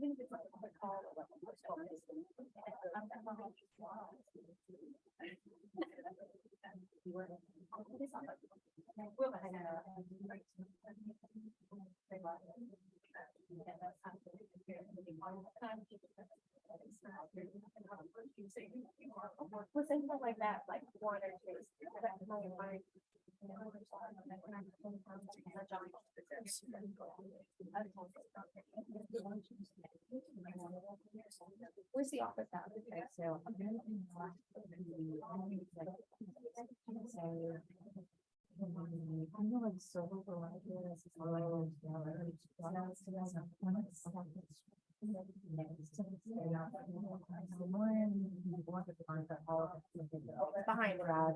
Even if it's like a quick call or like a voice call, it's- Well, something like that, like one or two. That's really fine. Where's the office at? Okay, so. I'm like so behind the rod.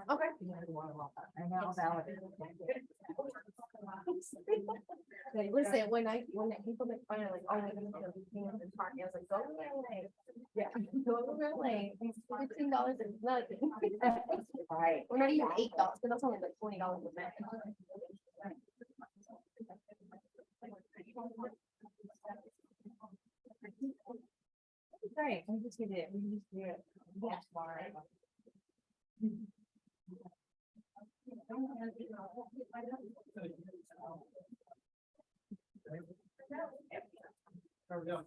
Okay. I know about it. Listen, when people make fun of like, oh, I'm gonna go to the park, I was like, go away. Yeah. Go away. $15 is nothing. Right. Or not even $8, but that's only like $20 a month. Right, we just did it. We just did it. That's why. There we go.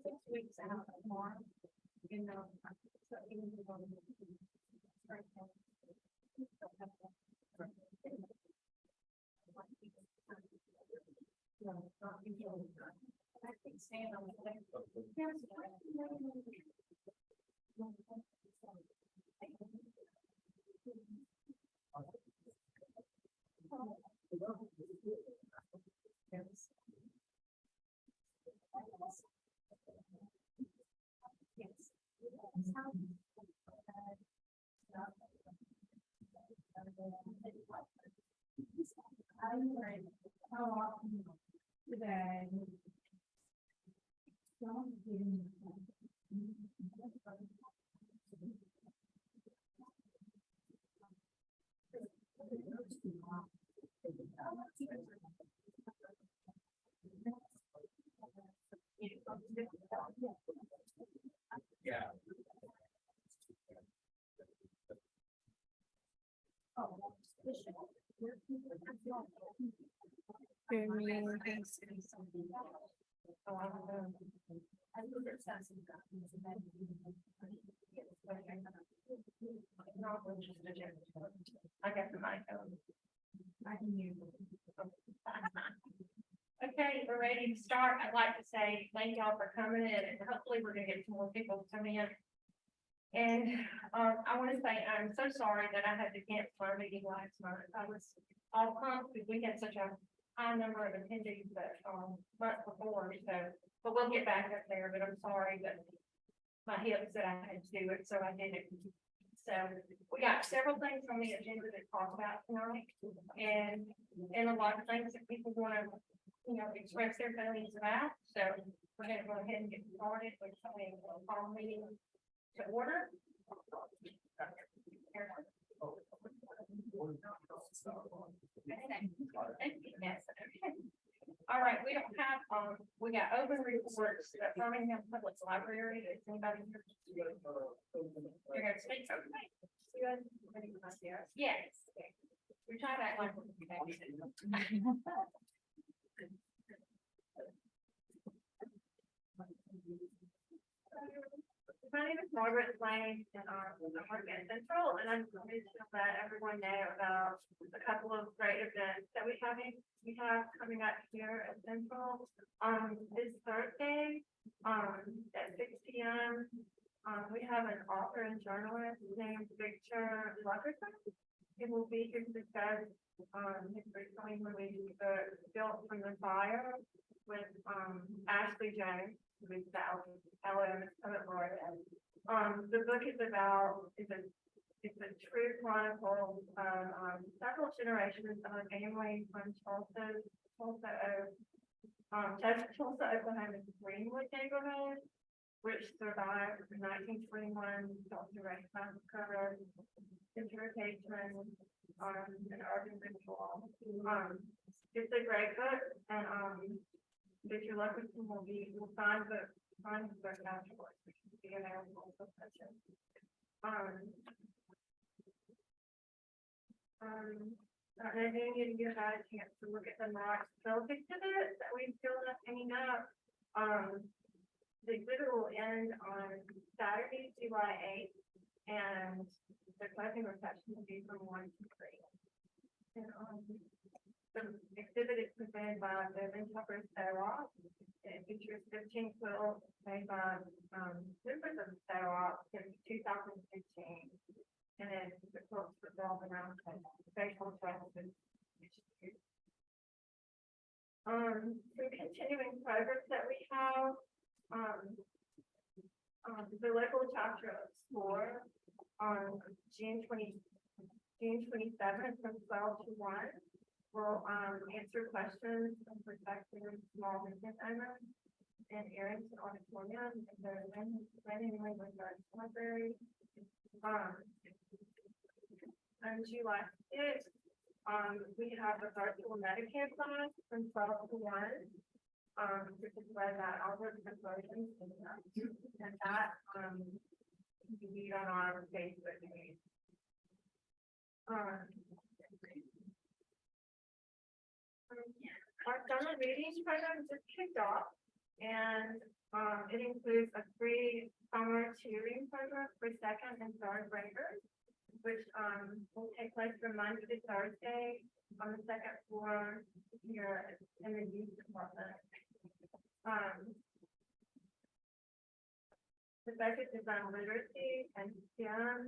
6 weeks out more, you know. Yeah. I got the mic on. I can use it. Okay, we're ready to start. I'd like to say thank y'all for coming in, and hopefully we're gonna get some more people coming in. And I want to say I'm so sorry that I had to cancel our meeting last month. I was all pumped because we had such a high number of attendees that month before, so, but we'll get back up there, but I'm sorry that my hip said I had to do it, so I did it. So we got several things on the agenda to talk about tonight, and a lot of things that people want to, you know, express their feelings about. So we're going to go ahead and get started with something call meeting to order. All right, we don't have, we got open reports at Birmingham Public Library. Is anybody here? You're gonna speak, okay? Yes. We're trying to act like. My name is Margaret Lane, and I work at Central, and I'm going to let everyone know about a couple of great events that we have coming up here at Central. This Thursday, at 6 p.m. We have an author and journalist named Victor Luckerson. He will be here to discuss his recently released book, Built from the Fire, with Ashley Jones, who is the LM Poet Laureate. The book is about it's a true chronicle of several generations of a family from Tulsa, Oklahoma's Greenwood neighborhood. which survived the 1921 Delta Race Massacre, interrogations, and urban ritual. It's a great book, and if you're lucky, you'll find the book afterwards, which will be available for purchase. I don't know if you had a chance to look at the March Phillips exhibit that we've still not hanging up. The exhibit will end on Saturday, July 8th, and the closing reception will be from 1 to 3. And, the exhibit is presented by the Vinchopper Sarah. It features 15 quilts made by members of the Sarah since 2015. And then the quilts revolve around facial trends. Some continuing progress that we have, the local chapter of SCORE on June 27th from 12 to 1 will answer questions from prospective small business owners in Arrington Auditorium in the New England Library. On July 6th, we have a virtual Medicare class from 12 to 1. This is where that all the conversions and that you can read on our Facebook page. Our summer reading program just kicked off, and it includes a free summer tutoring program for second and third graders, which will take place from Monday to Thursday on the second floor here in the youth department. The focus is on literacy and STEM,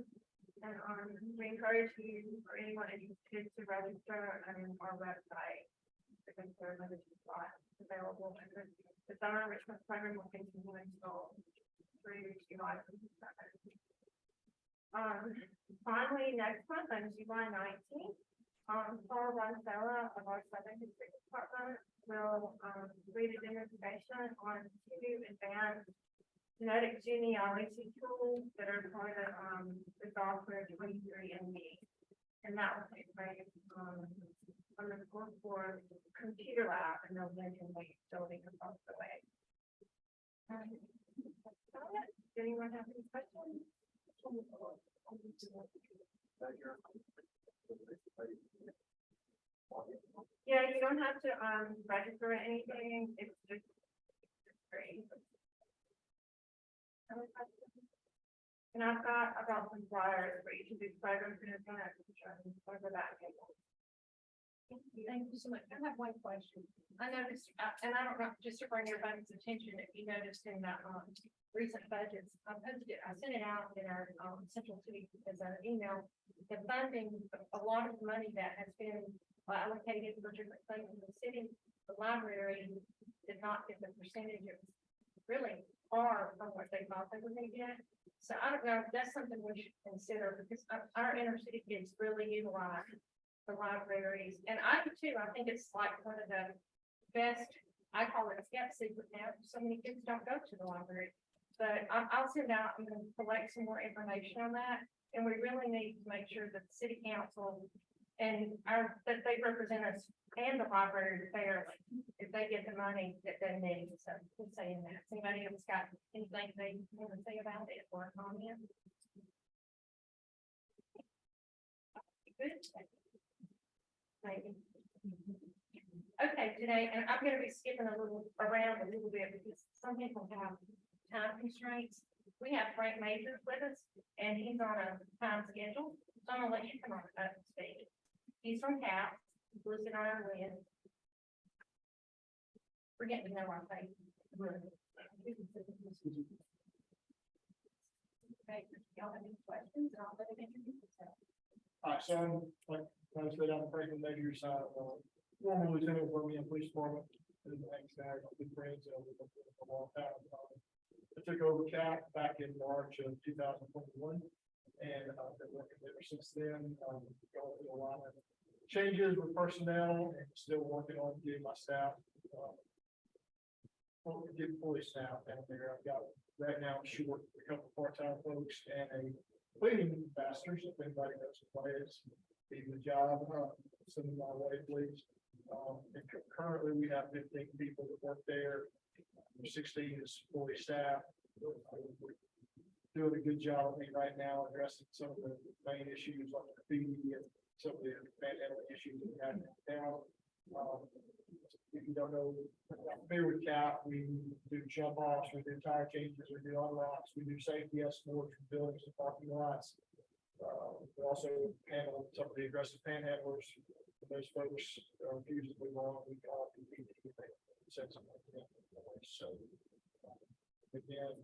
and we encourage you or anyone interested to register on our website. The concern literacy slot available. The summer enrichment program will continue until through July 27th. Finally, next month on July 19th, Paul Ronsella of our Southern District Department will lead a demonstration on 2 advanced genetic genealogy tools that are part of the software 23andMe, and that will take place on the fourth floor computer lab in the Lincoln Lake building across the way. Does anyone have any questions? Yeah, you don't have to register or anything. It's just free. And I've got about some flyers for each of these programs and it's going to over that table. Thank you so much. I have one question. I noticed, and I don't know, just to bring everybody's attention, if you noticed in the recent budgets, I sent it out in our central city as an email. The funding, a lot of money that has been allocated for different things in the city, the library did not get the percentages really far from what they thought they were going to get. So I don't know if that's something we should consider, because our inner city kids really utilize the libraries, and I do too. I think it's like one of the best. I call it a kept secret now. So many kids don't go to the library, but I'll send out and collect some more information on that. And we really need to make sure that the city council and that they represent us and the library fairly if they get the money that they need. So we're saying that. Anybody else got anything they want to say about it or a comment? Good. Okay, today, and I'm going to be skipping around a little bit because some people have time constraints. We have Frank Majors with us, and he's on a time schedule. So I'm going to let you come on up and speak. He's from CAP, listed on our list. We're getting to know our face. Okay, y'all have any questions? I'll let him introduce himself. All right, so I'm like, I said, I'm Franklin Major, former lieutenant with Birmingham Police Department. And the next guy, I've been friends with for a long time. I took over CAP back in March of 2021, and I've been working there since then. Going through a lot of changes with personnel and still working on getting my staff get fully staffed down there. I've got right now short a couple part-time folks and a cleaning master, so if anybody knows what that is, leave the job, send them my way, please. And currently we have 15 people that work there. 16 is fully staffed. We're doing a good job, I think, right now addressing some of the main issues like the fee and some of the management issues that we have in town. If you don't know, I'm familiar with CAP, we do jump offs, we do tire changes, we do unlocks, we do safety escorts from buildings and parking lots. We also handle some of the aggressive panhandlers. Those folks refuse to move on, we call it so. Again,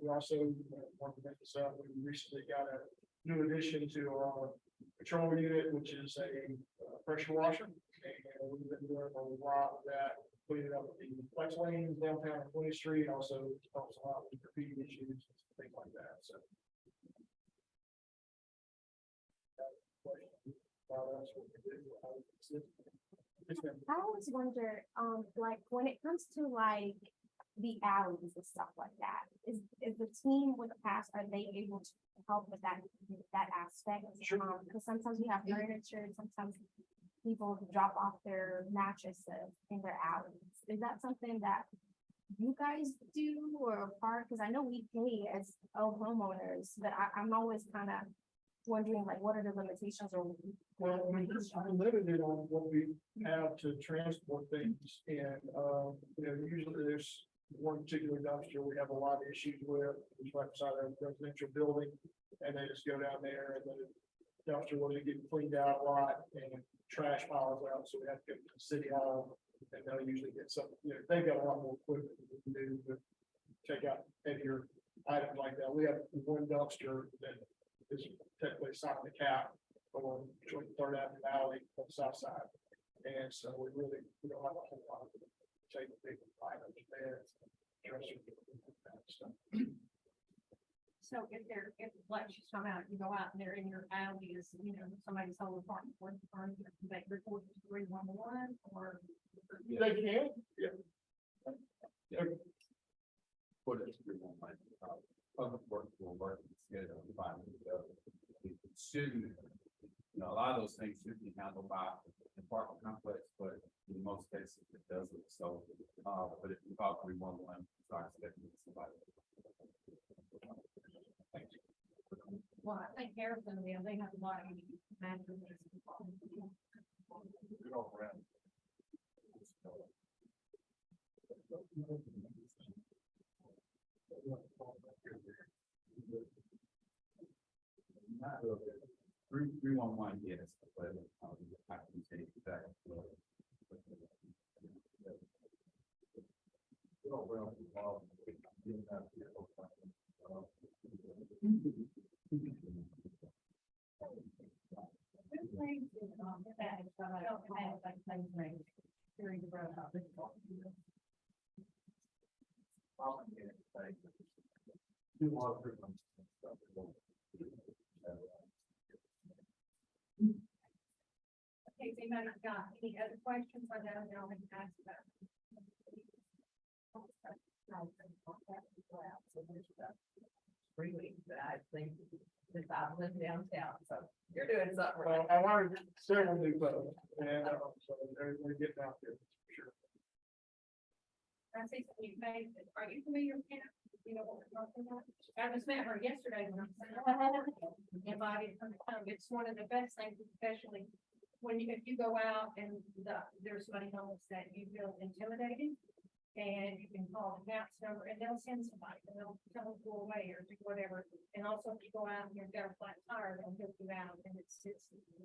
we also want to make this up. We recently got a new addition to our patrol unit, which is a pressure washer. And we've been doing a lot of that, cleaning up the flex lanes downtown on 20th Street, also helps a lot with graffiti issues, things like that, so. I always wonder, like, when it comes to like the alleys and stuff like that, is the team with the past, are they able to help with that aspect? Sure. Because sometimes we have furniture, sometimes people drop off their mattresses in their alleys. Is that something that you guys do or part? Because I know we pay as homeowners, but I'm always kind of wondering, like, what are the limitations or? Well, I mean, I'm limited on what we have to transport things, and, usually there's one particular dumpster we have a lot of issues with, it's right beside a residential building, and they just go down there, and the dumpster will get cleaned out a lot, and trash piles out, so we have to go to the city hall, and they'll usually get some, they've got a lot more equipment than we can do to take out heavier items like that. We have one dumpster that is technically signed the cap on between Third Avenue Valley on the south side. And so we don't have a whole lot of take big items there. So if let's just come out, you go out and they're in your alleys, somebody's whole apartment, they report to 311 or. They can, yeah. Put it through one line, public works will work together to find it shouldn't, a lot of those things should be handled by the apartment complex, but in most cases it doesn't. So, but if you call 311, start expecting somebody. Well, I think Harrison, they have a lot of mattresses. Three one one, yes, but I can take that. Okay, so you might have got any other questions? I know they're only asked about. 3 weeks, but I think since I've lived downtown, so you're doing something right. I learned several new folks, and so they're getting out there, for sure. I see some new faces. Are you familiar with Hannah? You know what we're talking about? I just met her yesterday when I'm invited her to come. It's one of the best things, especially when if you go out and there's somebody homeless that you feel intimidated. And you can call the house number and they'll send somebody and they'll tell them to go away or do whatever. And also if you go out and you've got a flat tire, they'll help you out. And it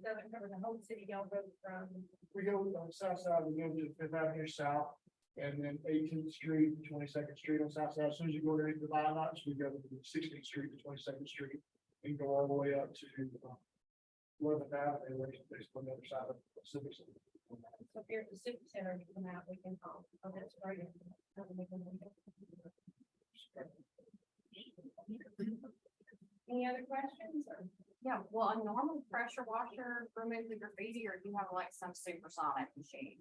doesn't cover the whole city. Y'all go from. We go on the south side, we go to Fifth Avenue South, and then 18th Street, 22nd Street on the south side. As soon as you go underneath the viaducts, we go to 16th Street to 22nd Street, and go all the way up to 11th Avenue, which is basically on the other side of the Civic Center. So if you're at the Super Center, you come out, we can call. Oh, that's great. Any other questions? Or? Yeah, well, a normal pressure washer remove the graffiti, or do you have like some supersonic machine?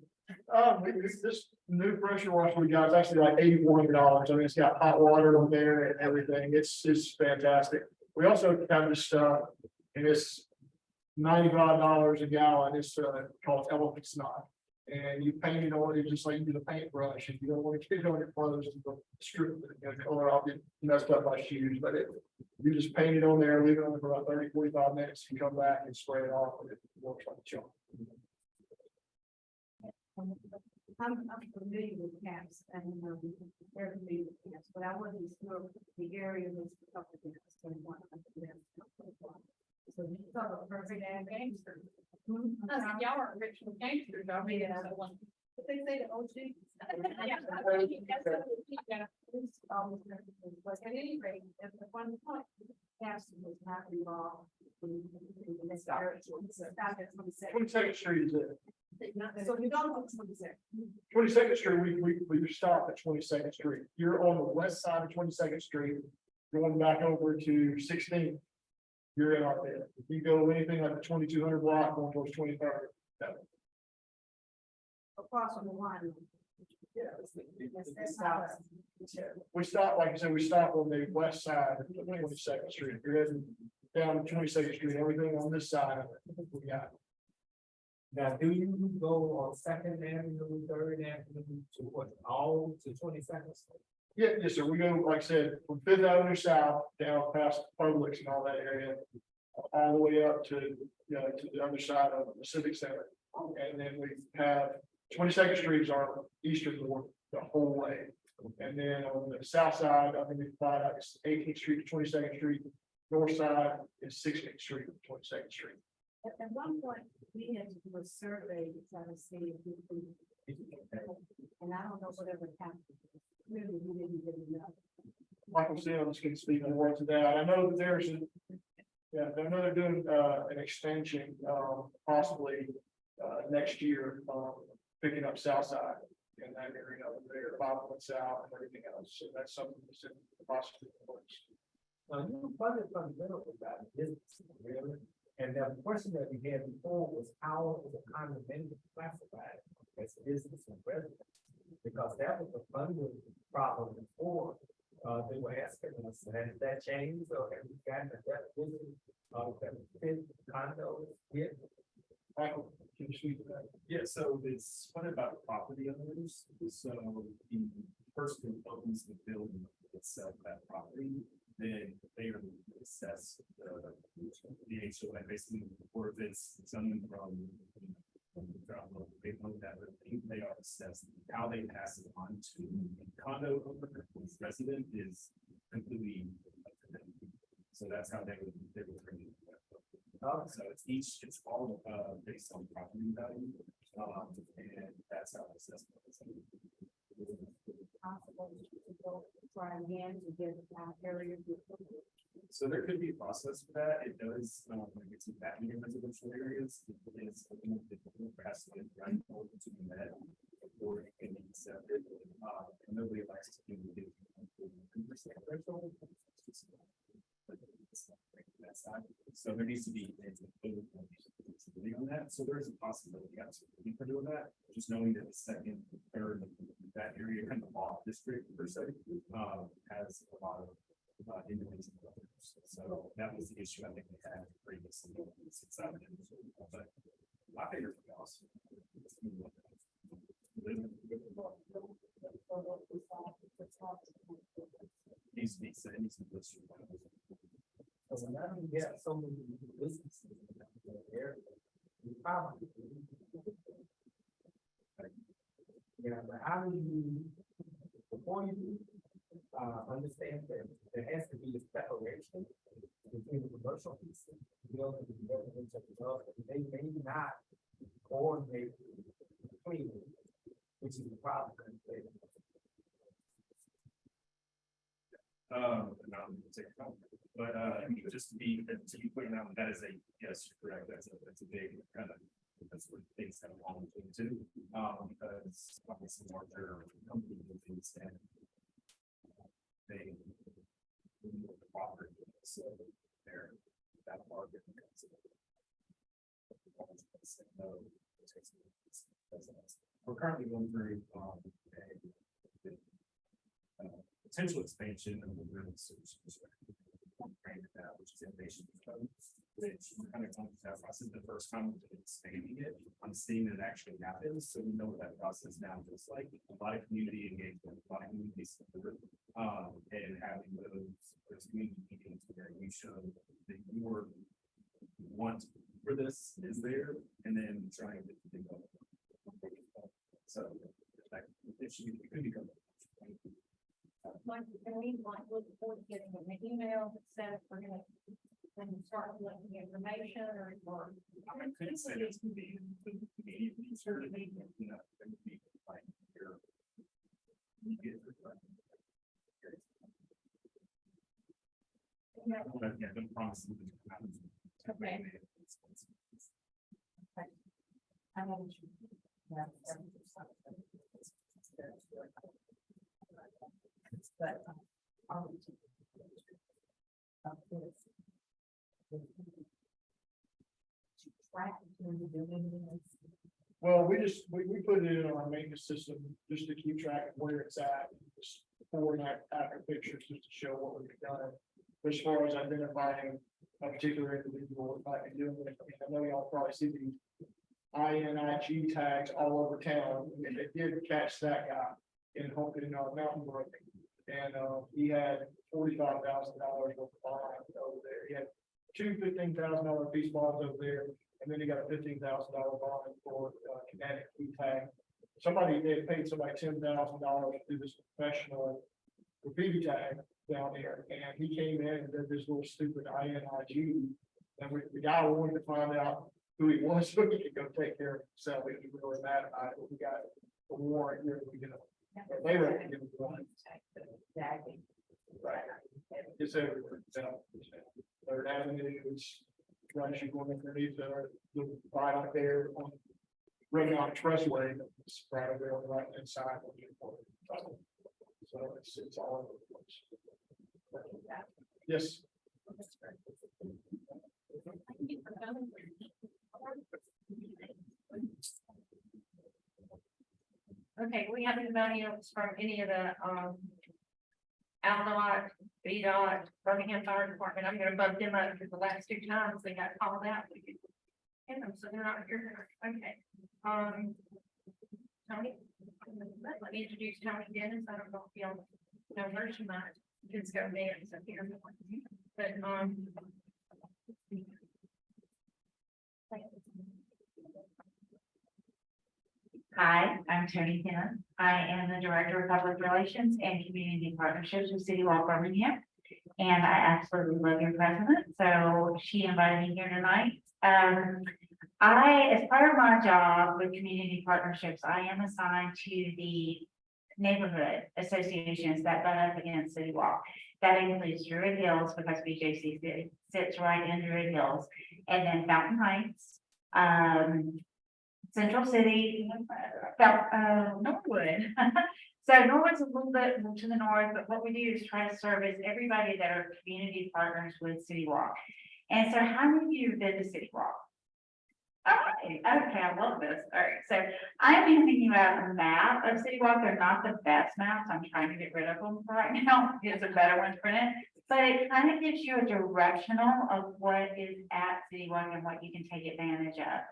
This New pressure washer we got is actually like $8,400. I mean, it's got hot water on there and everything. It's fantastic. We also have this stuff, and it's $95 a gallon. It's called elephant snot. And you paint it on it just like you do the paintbrush. If you don't want to get it on your clothes, you strip it, you know, color off, get messed up by shoes, but you just paint it on there, leave it on for about 30-45 minutes, you come back and spray it off, and it works like a charm. I'm familiar with camps and, they're familiar with camps, but I wasn't sure the area was. So you talk about perfect and gangster. I said, y'all are original gangsters, I mean, But they say the OG. But at any rate, at the one point, camps was not involved. In this area. Stop at 22nd. 22nd Street is it. So you don't go to 22nd. 22nd Street, we stop at 22nd Street. You're on the west side of 22nd Street, going back over to 16th. You're in our bed. If you go anything like the 2200 block, going towards 23rd. Across from the line. That's how it's- We stop, like I said, we stop on the west side of 22nd Street. You're heading down to 22nd Street, everything on this side of it, we got. Now, do you go on Second Avenue, Third Avenue to what, all to 22nd? Yeah, yes, sir. We go, like I said, from Fifth Avenue South down past Publix and all that area. All the way up to, to the other side of the Civic Center. And then we have 22nd Street is our eastern border the whole way. And then on the south side, I think we divide out 18th Street to 22nd Street. North side is 16th Street to 22nd Street. At one point, we had to do a survey to try to see if we could. And I don't know whatever happened. Really, we didn't get enough. Michael Sims can speak more to that. I know that there's a, yeah, I know they're doing an extension, possibly next year, picking up south side in that area over there, 5 south and everything else. So that's something that's in the possibility. You funded fundamentals about business, really. And the question that we had before was how is a condominium classified as business and residence? Because that was a funding problem before. They were asking us, has that changed or have we gotten a definition of that fit condos? Yeah. Michael, can you speak to that? Yeah, so it's funded by the property owners, so the person who owns the building itself, that property, then they are assess the HOA, basically, or if it's something from they own that, they are assessed, how they pass it on to the condo owner, whose resident is completely up to them. So that's how they would bring it. So it's all based on property value, and that's how the assessment is. Possible to go try again to get that area. So there could be a process for that. It does, when it's in that many residential areas, it is has to be run to be met before it can be accepted. And nobody likes to do the 2% threshold. That side. So there needs to be on that. So there is a possibility absolutely for doing that. Just knowing that the second, third, that area kind of off district per se, has a lot of individual owners. So that was the issue I think we had previously. But my favorite house. Needs to be said, needs to be listed. So now we get so many businesses in that area. We probably. Yeah, but how do you, before you understand that there has to be a separation between the commercial piece, the building, the residential development, they may not coordinate between them, which is the problem. But just to be pointing out, that is a, yes, you're correct, that's a big kind of, that's what things have along too. Because obviously larger companies and things and they move the property, so they're that market. We're currently going through, a potential expansion of the real estate. Which is innovation. Which kind of going through that process the first time we're expanding it, I'm seeing it actually happens, so we know what that process now looks like, a lot of community engagement, a lot of community support. And having those community meetings where you show that your want for this is there, and then trying to think of. So, like, it could be good. Like, and we like look forward to getting an email that says we're gonna then start collecting information or. I couldn't say it's gonna be, certainly, you know, there would be like your. You get it, right? But yeah, don't promise. Okay. I know. But. Well, we put it in our maintenance system just to keep track of where it's at, just before and after pictures, just to show what we've done. As far as identifying a particular individual, if I can do it, I know y'all probably see the INIG tags all over town, and they did catch that guy in Mountain Brook. And he had $45,000 worth of bond over there. He had two $15,000 piece bonds over there, and then he got a $15,000 bond for kinetic key tag. They had paid somebody $10,000 to do this professional graffiti tag down there, and he came in and did this little stupid INIG. And the guy wanted to find out who he was so he could go take care of himself. He was really mad about it. We got a warrant here, they were gonna give him one. Right. It's everywhere. Third Avenue is once you go underneath the right out there on running on Expressway, it's right over there on the right hand side. So it's all over the place. Yes. Okay, we haven't done any from any of the, Aldot, VDOT, Birmingham Fire Department. I'm gonna bump them up because the last two times they got called out. We could get them, so they're not here. Okay. Tony, let me introduce Tony Dennis. I don't know if y'all know her, she might. Kids go dance up here. But, Hi, I'm Tony Tennant. I am the Director of Public Relations and Community Partnerships with City Walk Birmingham. And I absolutely love your president, so she invited me here tonight. As part of my job with community partnerships, I am assigned to the neighborhood associations that butt up against City Walk. That includes Druid Hills, because BJC sits right in Druid Hills, and then Fountain Heights, Central City, Norwood. So Norwood's a little bit to the north, but what we do is try to service everybody that are community partners with City Walk. And so how many of you have been to City Walk? All right, okay, I love this. All right, so I've been thinking about a map of City Walk. They're not the best maps. I'm trying to get rid of them for right now. It's a better one to print it. But it kind of gives you a directional of what is at City Walk and what you can take advantage of.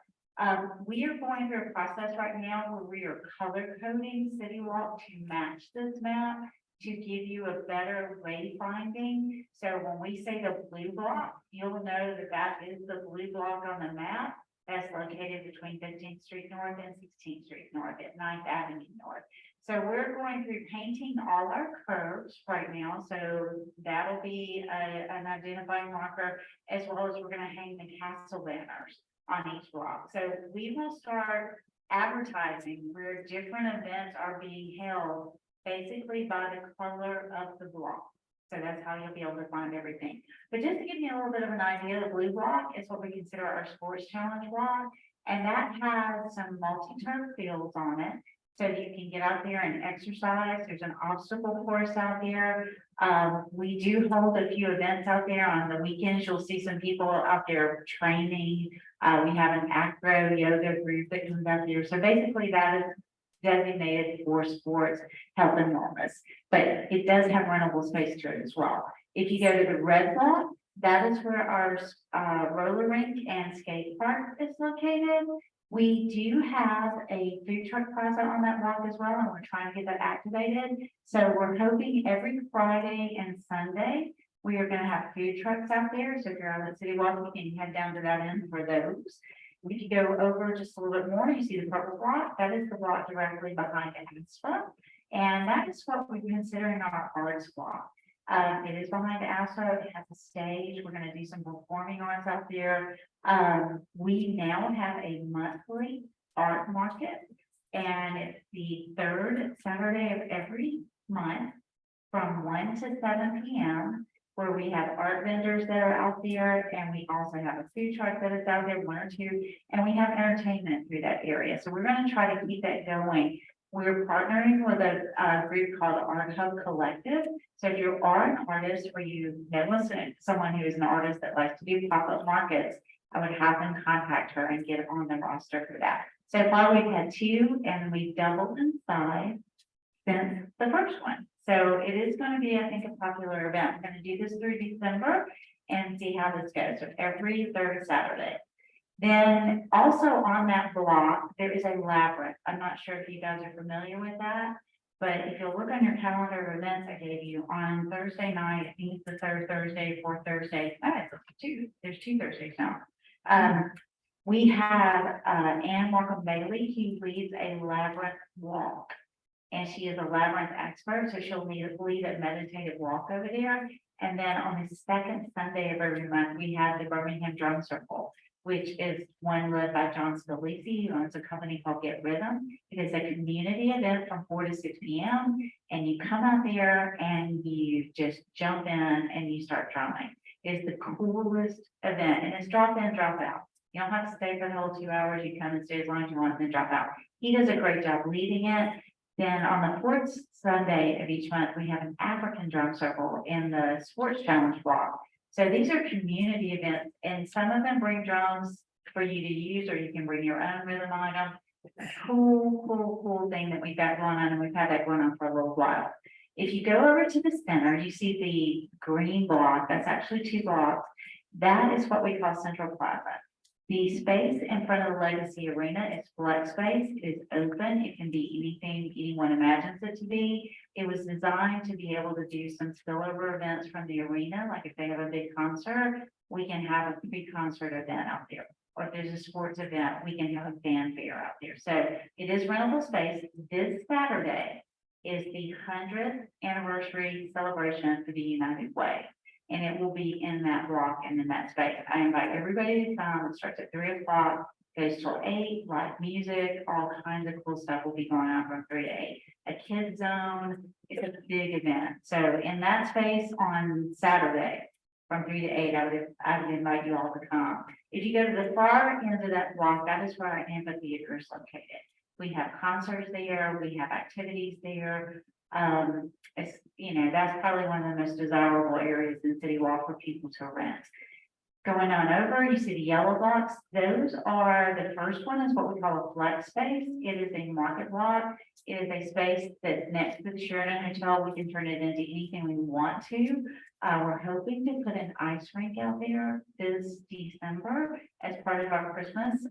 We are going through a process right now where we are color coding City Walk to match this map to give you a better wayfinding. So when we say the blue block, you'll know that that is the blue block on the map that's located between 15th Street North and 16th Street North at 9th Avenue North. So we're going through painting all our curves right now. So that'll be an identifying marker, as well as we're going to hang the castle banners on each block. So we will start advertising where different events are being held basically by the color of the block. So that's how you'll be able to find everything. But just to give you a little bit of an idea, the blue block is what we consider our sports challenge block. And that has some multi-turf fields on it. so you can get out there and exercise. There's an obstacle course out there. We do hold a few events out there on the weekends. You'll see some people out there training. We have an acro yoga group that comes out there. So basically that is designated for sports, health and wellness, but it does have rentable space to it as well. If you go to the red block, that is where our roller rink and skate park is located. We do have a food truck plaza on that block as well, and we're trying to get that activated. So we're hoping every Friday and Sunday, we are gonna have food trucks out there. So if you're on the city walk, you can head down to that end for those. If you go over just a little bit more, you see the purple block. That is the block directly behind ASPA. And that is what we're considering our arts block. It is behind ASPA. It has a stage. We're going to do some performing arts out there. We now have a monthly art market, and it's the third Saturday of every month from 1 to 7 p.m. where we have art vendors that are out there, and we also have a food truck that is out there, 1 or 2, and we have entertainment through that area. So we're going to try to keep that going. We're partnering with a group called Art Hub Collective. So if you are an artist or you know someone who is an artist that likes to do pop-up markets, I would have them contact her and get on the roster for that. So far, we've had 2, and we've doubled in size since the first one. So it is going to be, I think, a popular event. We're going to do this through December and see how this goes. So every third Saturday. Then also on that block, there is a labyrinth. I'm not sure if you guys are familiar with that, but if you'll look on your calendar of events I gave you on Thursday night, I think it's the third Thursday, fourth Thursday. There's 2 Thursdays now. We have Ann Markham Bailey, who leads a labyrinth walk. And she is a labyrinth expert, so she'll lead a meditative walk over there. And then on the second Sunday of every month, we have the Birmingham Drum Circle, which is one led by John Scalisi, who owns a company called Get Rhythm. It is a community event from 4 to 6 p.m. And you come out there and you just jump in and you start drumming. It's the coolest event, and it's drop in, drop out. You don't have to stay for the whole 2 hours. You come and stay as long as you want and then drop out. He does a great job leading it. Then on the 4th Sunday of each month, we have an African drum circle in the sports challenge block. So these are community events, and some of them bring drums for you to use, or you can bring your own rhythm item. It's a cool thing that we've got going on, and we've had that going on for a little while. If you go over to the center, you see the green block. That's actually 2 blocks. That is what we call Central Plaza. The space in front of the Legacy Arena is flex space. It is open. It can be anything anyone imagines it to be. It was designed to be able to do some spillover events from the arena. Like if they have a big concert, we can have a big concert event out there. Or if there's a sports event, we can have a fanfare out there. So it is rentable space. This Saturday is the 100th anniversary celebration for the United Way. And it will be in that block and in that space. I invite everybody to come. It starts at 3 o'clock, goes till 8, live music, all kinds of cool stuff will be going on from 3 to 8. A kids zone, it's a big event. So in that space on Saturday, from 3 to 8, I would invite you all to come. If you go to the far end of that block, that is where our amphitheater is located. We have concerts there, we have activities there. It's, that's probably one of the most desirable areas in City Walk for people to rent. Going on over, you see the yellow box. Those are, the first one is what we call a flex space. It is a market lot. It is a space that's next to the Sheraton Hotel. We can turn it into anything we want to. We're hoping to put an ice rink out there this December as part of our Christmas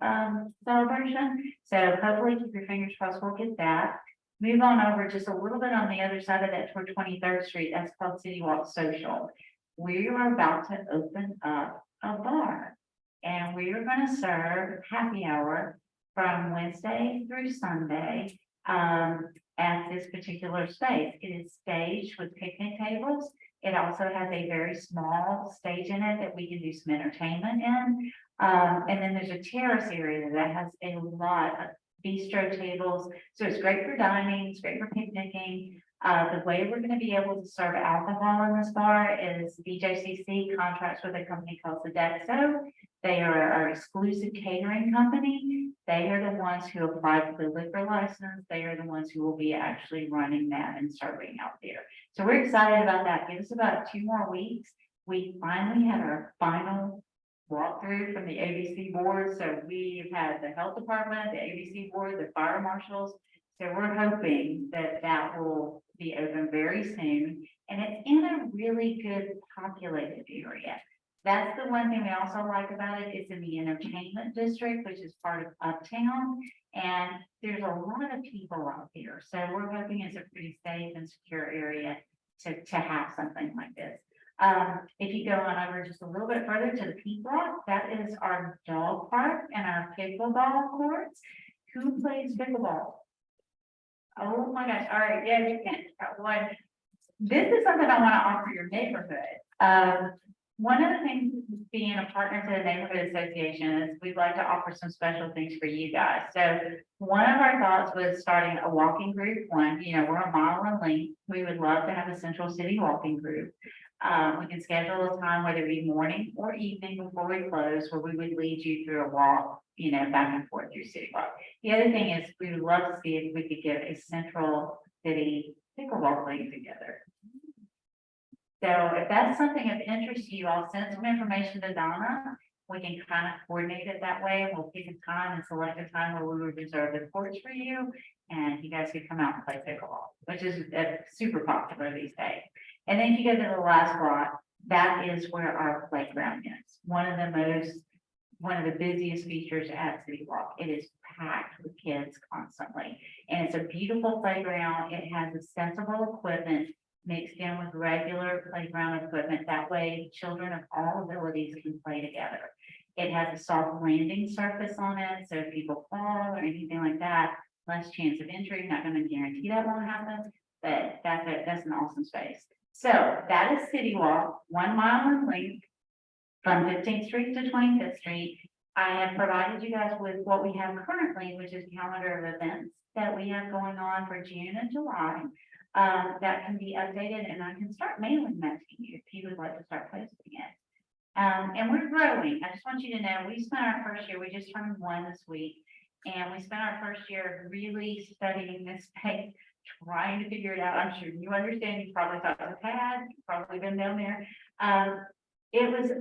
celebration. So hopefully keep your fingers crossed, we'll get that. Move on over just a little bit on the other side of that toward 23rd Street. That's called City Walk Social. We are about to open up a bar, and we are going to serve happy hour from Wednesday through Sunday at this particular space. It is staged with picnic tables. It also has a very small stage in it that we can do some entertainment in. And then there's a terrace area that has a lot of bistro tables. So it's great for dining, it's great for picnicking. The way we're going to be able to serve alcohol in this bar is BJCC contracts with a company called Sodexo. They are our exclusive catering company. They are the ones who apply for the liquor license. They are the ones who will be actually running that and serving out there. So we're excited about that. Give us about 2 more weeks. We finally had our final walkthrough from the ABC board. So we've had the health department, the ABC board, the fire marshals. So we're hoping that that will be open very soon. And it's in a really good populated area. That's the one thing we also like about it. It's in the entertainment district, which is part of Uptown. And there's a lot of people out here. So we're hoping it's a pretty safe and secure area to have something like this. If you go on over just a little bit further to the Pink Block, that is our dog park and our pickleball courts. Who plays pickleball? Oh my gosh, all right, yeah, you can, one. This is something I want to offer your neighborhood. One of the things being a partner to the neighborhood association is we'd like to offer some special things for you guys. So one of our thoughts was starting a walking group. We're a mile in length. We would love to have a central city walking group. We can schedule a time, whether it be morning or evening before we close, where we would lead you through a walk, back and forth through City Walk. The other thing is we would love to see if we could get a central city pickleball league together. So if that's something of interest to you, I'll send some information to Donna. We can kind of coordinate it that way. We'll pick a time and select a time where we would reserve the courts for you. And you guys could come out and play pickleball, which is super popular these days. And then if you go to the last block, that is where our playground is. One of the busiest features at City Walk. It is packed with kids constantly. And it's a beautiful playground. It has accessible equipment mixed in with regular playground equipment. That way, children of all abilities can play together. It has a soft landing surface on it, so if people fall or anything like that, less chance of injury. Not going to guarantee that won't happen, but that's an awesome space. So that is City Walk, 1 mile in length from 15th Street to 25th Street. I have provided you guys with what we have currently, which is a calendar of events that we have going on for June and July. That can be updated, and I can start mailing that to you if you would like to start posting it. And we're growing. I just want you to know, we spent our first year, we just turned 1 this week, and we spent our first year really studying this space, trying to figure it out. I'm sure you understand, you probably thought it was bad, you've probably been down there. It was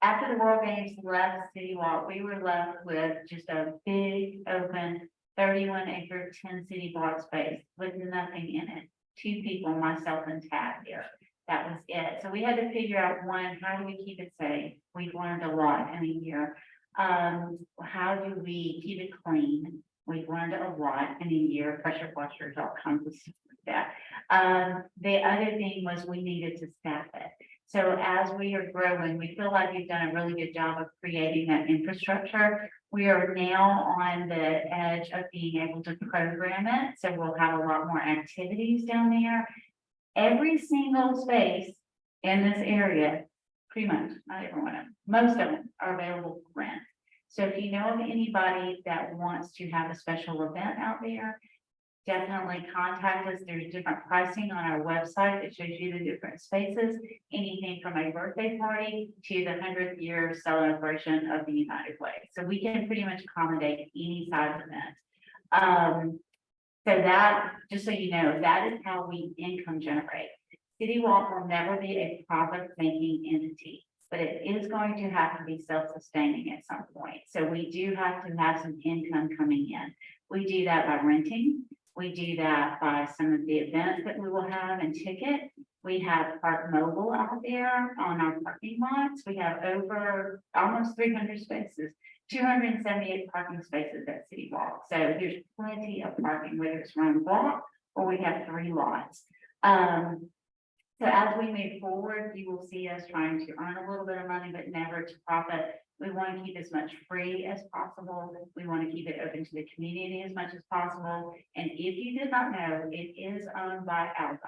after the World Games left City Walk, we were left with just a big open 31-acre 10 city block space with nothing in it. 2 people, myself and Tad here. That was it. So we had to figure out, one, how do we keep it safe? We've learned a lot in a year. How do we keep it clean? We've learned a lot in a year, pressure washers, all kinds of stuff like that. The other thing was we needed to staff it. So as we are growing, we feel like we've done a really good job of creating that infrastructure. We are now on the edge of being able to program it. So we'll have a lot more activities down there. Every single space in this area, pretty much, not every one of them, most of them are available for rent. So if you know of anybody that wants to have a special event out there, definitely contact us. There's different pricing on our website that shows you the different spaces, anything from a birthday party to the 100th year celebration of the United Way. So we can pretty much accommodate any size event. So that, just so you know, that is how we income generate. City Walk will never be a profit-making entity, but it is going to have to be self-sustaining at some point. So we do have to have some income coming in. We do that by renting. We do that by some of the events that we will have and ticket. We have Park Mobile out there on our parking lots. We have over almost 300 spaces, 278 parking spaces at City Walk. So there's plenty of parking, whether it's around the block or we have 3 lots. So as we move forward, you will see us trying to earn a little bit of money, but never to profit. We want to keep as much free as possible. We want to keep it open to the community as much as possible. And if you did not know, it is owned by Aldott.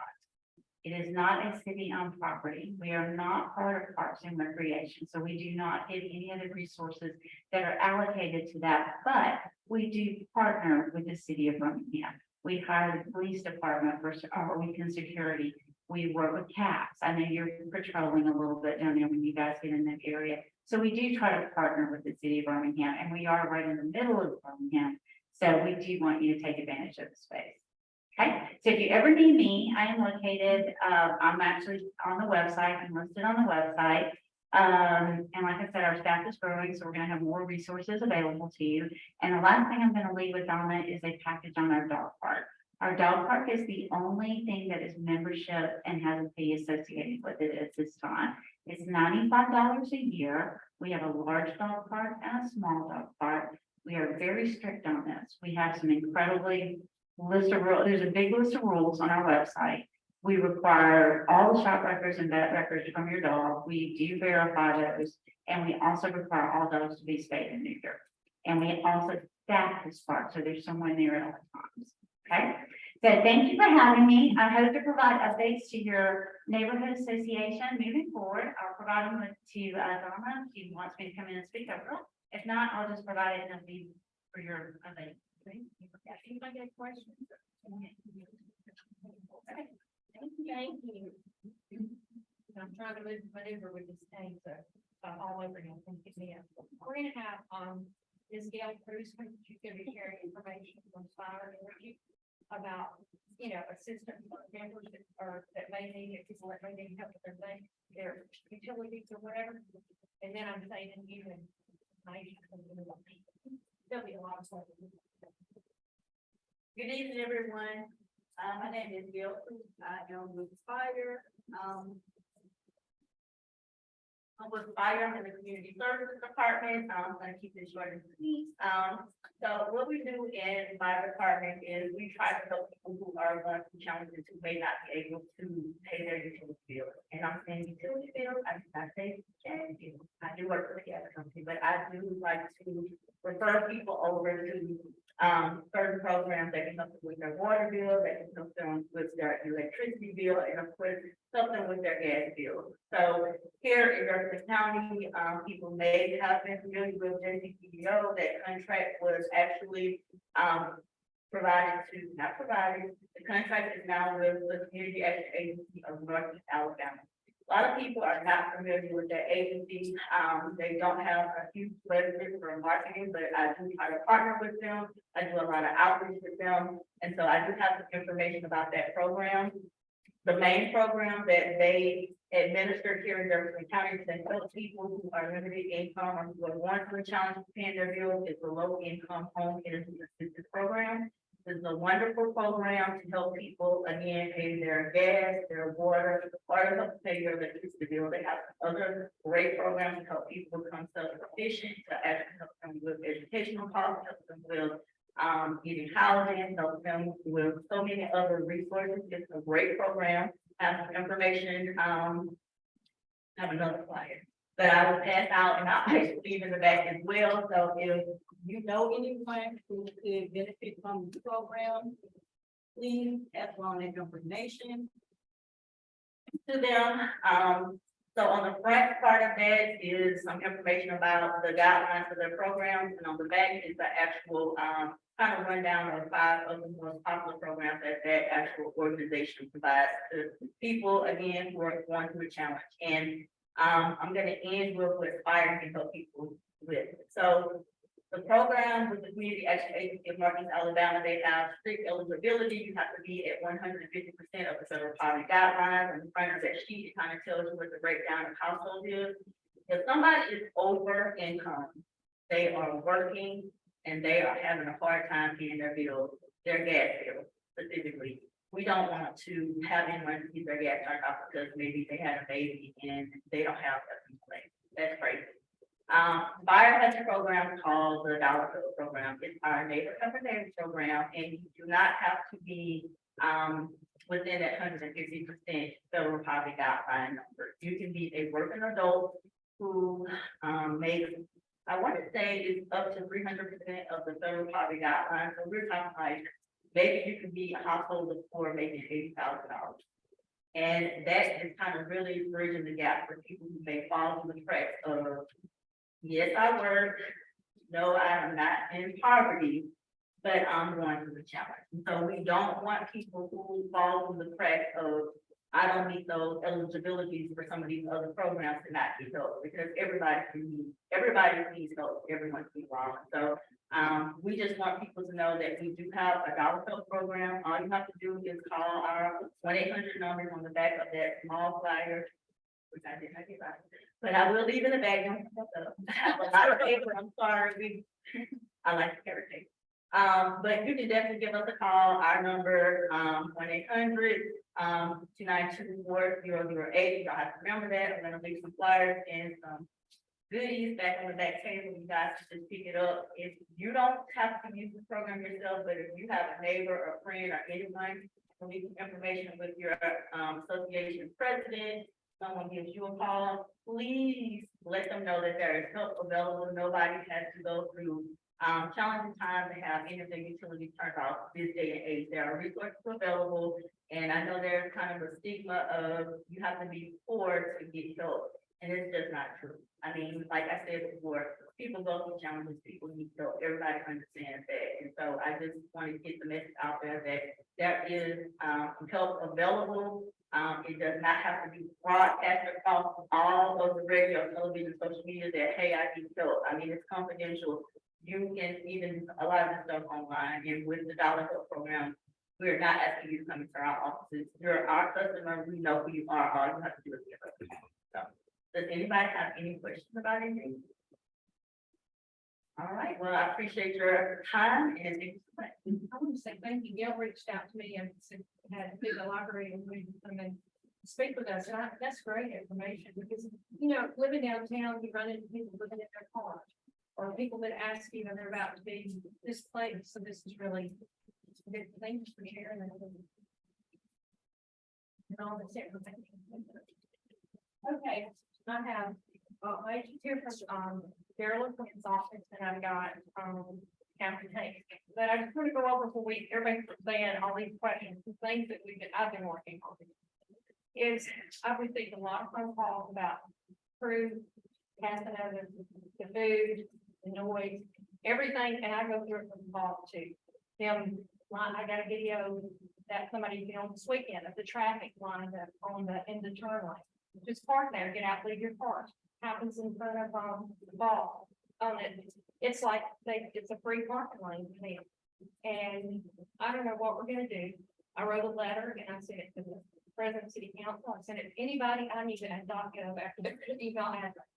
It is not a city-owned property. We are not part of Parks and Recreation, so we do not get any of the resources that are allocated to that. But we do partner with the city of Birmingham. We hire the police department for our weekend security. We work with CAPS. I know you're patrolling a little bit down there when you guys get in that area. So we do try to partner with the city of Birmingham, and we are right in the middle of Birmingham. So we do want you to take advantage of the space. Okay, so if you ever need me, I am located, I'm actually on the website, I'm listed on the website. And like I said, our staff is growing, so we're gonna have more resources available to you. And the last thing I'm gonna leave with Donna is a package on our dog park. Our dog park is the only thing that is membership and has a fee associated with it at this time. It's $95 a year. We have a large dog park and a small dog park. We are very strict on this. We have some incredibly list of rules. There's a big list of rules on our website. We require all the shop records and vet records from your dog. We do verify those. And we also require all dogs to be spayed and neutered. And we also staff this park, so there's someone there at all times. Okay, so thank you for having me. I hope to provide updates to your neighborhood association moving forward. I'll provide them to Donna if she wants me to come in and speak over it. If not, I'll just provide it and it'll be for your update. Yeah, anybody got questions? Okay. Thank you. I'm trying to maneuver with this thing, so I'm all over again. Thank you. We're gonna have, Ms. Gail Cruz, she's gonna be sharing information from Fire Energy about, assistant members that may need, people that may need help with their thing, their utilities or whatever. And then I'm saying you and there'll be a lot of stuff. Good evening, everyone. My name is Gail. I am with Fire. I'm with Fire in the Community Services Department. I'm gonna keep this short and sweet. So what we do in my department is we try to help people who are going through challenges who may not be able to pay their utility bills. And I'm saying utility bills, I do not say gas bills. I do work for the gas company, but I do like to refer people over to certain programs that can help them with their water bill, that can help them with their electricity bill, and of course, help them with their gas bill. So here in Jefferson County, people may have been familiar with JCPO. That contract was actually the contract is now with the Community Action Agency of Northeast Alabama. A lot of people are not familiar with that agency. They don't have a huge budget for marketing, but I do try to partner with them. I do a lot of outreach with them. And so I do have some information about that program. The main program that they administer here in Jefferson County to help people who are limited income or who are going through a challenge paying their bills is the low income home energy assistance program. This is a wonderful program to help people, again, pay their gas, their water, or to help pay their electricity bill. They have other great programs to help people become self-sufficient, to actually help them with educational costs, help them with getting housing, help them with so many other resources. It's a great program. Have some information, have another flyer that I will pass out, and I'll actually leave in the back as well. So if you know anyone who could benefit from the program, please pass along that information to them. So on the front part of that is some information about the guidelines for their programs, and on the back is the actual kind of rundown of 5 of the most popular programs that actual organization provides to people, again, who are going through a challenge. And I'm going to end with what Fire can help people with. So the program with the Community Action Agency of Northeast Alabama, they have strict eligibility. You have to be at 150% of the federal poverty guidelines. And in front of that sheet, it kind of tells you what the breakdown of household is. If somebody is over income, they are working and they are having a hard time paying their bills, their gas bill specifically. We don't want to have anyone keep their gas turned off because maybe they had a baby and they don't have that in place. That's crazy. Fire has a program called the Dollar Bill Program. It's our neighbor cover neighbor program, and you do not have to be within that 150% federal poverty guideline number. You can be a working adult who makes, I want to say, it's up to 300% of the federal poverty guideline. So we're talking like maybe you can be a household of 4 making $80,000. And that is kind of really bridging the gap for people who may fall through the cracks of, yes, I work. No, I am not in poverty, but I'm going through the challenge. And so we don't want people who fall through the cracks of I don't meet those eligibilities for some of these other programs to not get those, because everybody needs those, everyone's wrong. So, we just want people to know that we do have a dollar bill program. All you have to do is call our 1-800 numbers on the back of that small flyer, which I did not get back, but I will leave in the bag. Don't pick that up. I have a lot of paper, I'm sorry, I like to carry things. But you can definitely give us a call, our number, 1-800 292-4008. Y'all have to remember that. I'm gonna leave some flyers and some goodies back on the back table. You guys can just pick it up. If you don't have to use the program yourself, but if you have a neighbor or friend or anyone who needs some information with your association president, someone gives you a call, please let them know that there is help available. Nobody has to go through challenging times to have any of their utilities turned off this day and age. There are resources available, and I know there's kind of a stigma of you have to be poor to get help, and it's just not true. I mean, like I said before, people go through challenges, people need help, everybody understands that, and so I just want to get the message out there that there is help available. It does not have to be broadcast across all of the radio, television, social media that, hey, I need help. I mean, it's confidential. You can even a lot of the stuff online, and with the dollar help program, we're not asking you to come into our offices. You're our customer. We know who you are. All you have to do is give us a call. So, does anybody have any questions about anything? All right. Well, I appreciate your time and thank you so much. I want to say thank you. Gail reached out to me and said, had to do the library and we, speak with us. And that's great information because, you know, living downtown, you run into people living in their cars or people that ask you and they're about to be displaced. So this is really good. Thanks for sharing that. And all this information. Okay, I have, I hear from, Carolyn Quinn's office and I've got, Captain Hayes. But I just want to go over for we, everybody's saying all these questions, the things that I've been working on. Is I've received a lot of phone calls about crew, passing over the food, the noise, everything, and I go through it from the call too. I got a video that somebody did on this weekend of the traffic lined up on the in the turn lane. Just park there, get out, leave your car. Happens in front of the ball. It's like it's a free parking lane for me. And I don't know what we're gonna do. I wrote a letter and I sent it to the president of city council. I sent it to anybody I need to .gov after their email address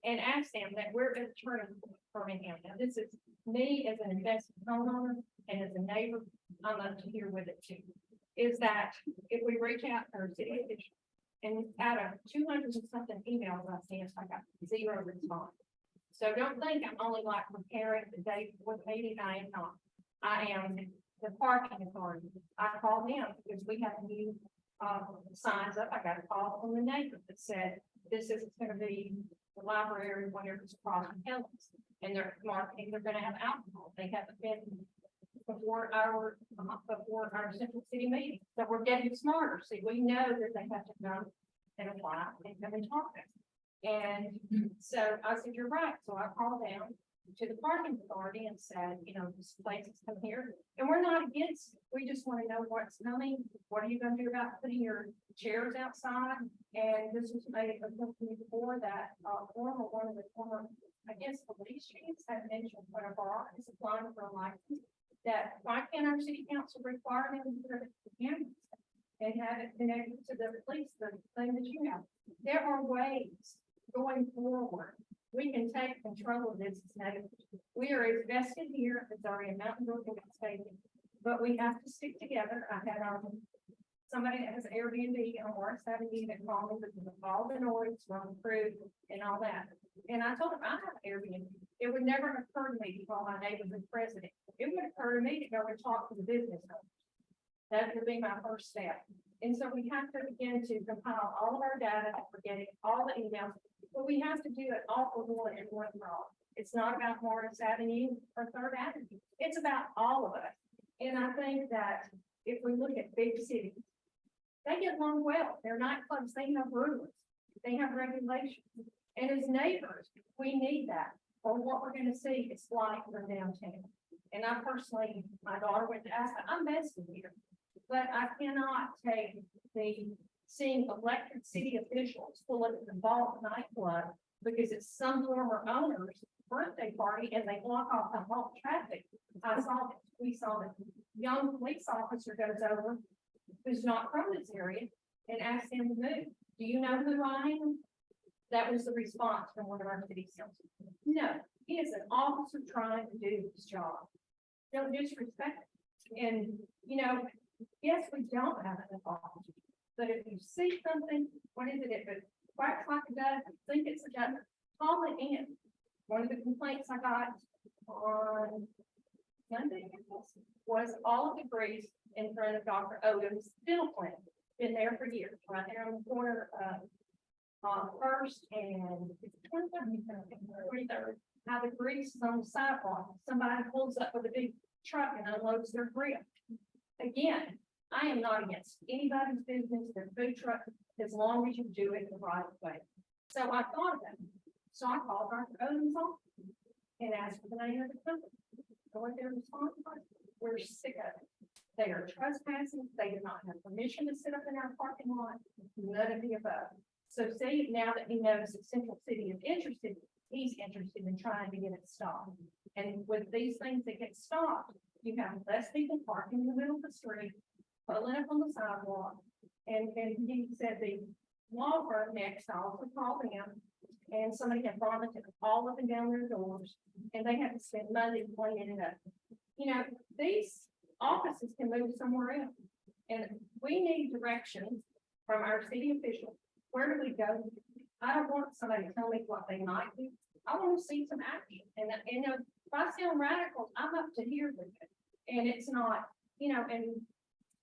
and ask them that we're attorney for me. Now, this is me as an investment homeowner and as a neighbor. I'm up to here with it too. Is that if we reach out to our city officials and out of 200 and something emails I sent, I got 0 response. So don't think I'm only like preparing the date for the meeting. I am not. I am the parking authority. I called them because we have new signs up. I got a call from the neighbor that said this is going to be the library whenever it's crossing Helens, and they're marketing. They're going to have alcohol. They haven't been before our central city meeting. So we're getting smarter. See, we know that they have to come and apply and come and talk to us. And so I said, you're right. So I called down to the parking authority and said, you know, this place is coming here. And we're not against it. We just want to know what's coming. What are you going to do about putting your chairs outside? And this was made before that one of the former, I guess, police chiefs had mentioned one of our is applying for a license. That why can't our city council require them to put it to cameras and have it connected to the police, the thing that you have? There are ways going forward. We can take control of this. We are invested here. It's already a mountain building stadium, but we have to stick together. I had somebody that has Airbnb on Morris Avenue that called me because of all the noise from crew and all that. And I told him I have Airbnb. It would never occur to me to call my neighborhood president. It would occur to me to go and talk to the business owners. That would be my first step. And so we have to begin to compile all of our data. We're getting all the emails, but we have to do it all for one and one for all. It's not about Morris Avenue or Third Avenue. It's about all of us. And I think that if we look at big cities, they get along well. They're nightclubs. They have rules. They have regulations. And as neighbors, we need that. Or what we're going to see is like from downtown. And I personally, my daughter went to ask, I'm vested here, but I cannot take the seeing elected city officials pull up at the Vault nightclub because it's some former owner's birthday party and they block off the whole traffic. We saw that young police officer goes over, who's not from this area, and asks him to move. Do you know who I am? That was the response from one of our city council. No, he is an officer trying to do his job. Don't disrespect it. And, you know, yes, we don't have enough officers, but if you see something, what is it? If it quacks like a duck, you think it's a duck, call it in. One of the complaints I got on Monday was all of the grease in front of Dr. Odom's dental clinic. Been there for years, right there on the corner of First and 23rd. How the grease is on the sidewalk. Somebody pulls up with a big truck and unloads their grill. Again, I am not against anybody's business, their food truck, as long as you do it the right way. So I thought of that. So I called Dr. Odom's office and asked for the name of the company. So what their response was, we're sick of it. They are trespassing. They do not have permission to sit up in our parking lot. None of the above. So see, now that he knows that Central City is interested, he's interested in trying to get it stopped. And with these things that get stopped, you have less people parking in the middle of the street, pulling up on the sidewalk. And he said the law firm next also called them, and somebody had vomited all up and down their doors, and they had to spend money cleaning it up. You know, these offices can move somewhere else, and we need direction from our city officials. Where do we go? I don't want somebody to tell me what they might do. I want to see some action. And you know, if I sound radical, I'm up to here with it. And it's not, you know, and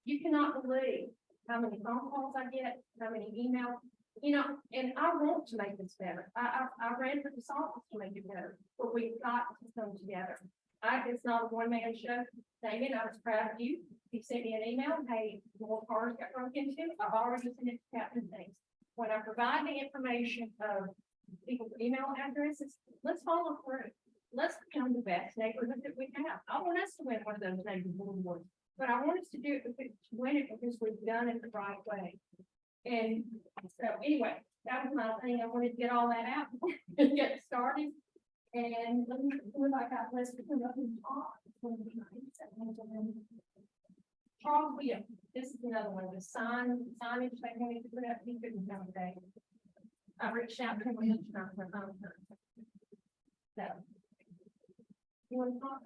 you cannot believe how many phone calls I get, how many emails, you know, and I want to make this better. I ran for this office to make it better, but we've got to come together. It's not a one-man show. David, I was proud of you. He sent me an email, hey, more cars got broken into. I've already sent it to Captain Things. When I provide the information of people's email addresses, let's follow through. Let's become the best neighborhood that we have. I want us to win one of those neighborhood awards, but I want us to do it to win it because we've done it the right way. And so anyway, that was my thing. I wanted to get all that out and get started. And let me see if I got less to put up in talk. Charles Williams, this is another one, the signage they wanted to put up, he couldn't come today. I reached out to him. So. You want to talk?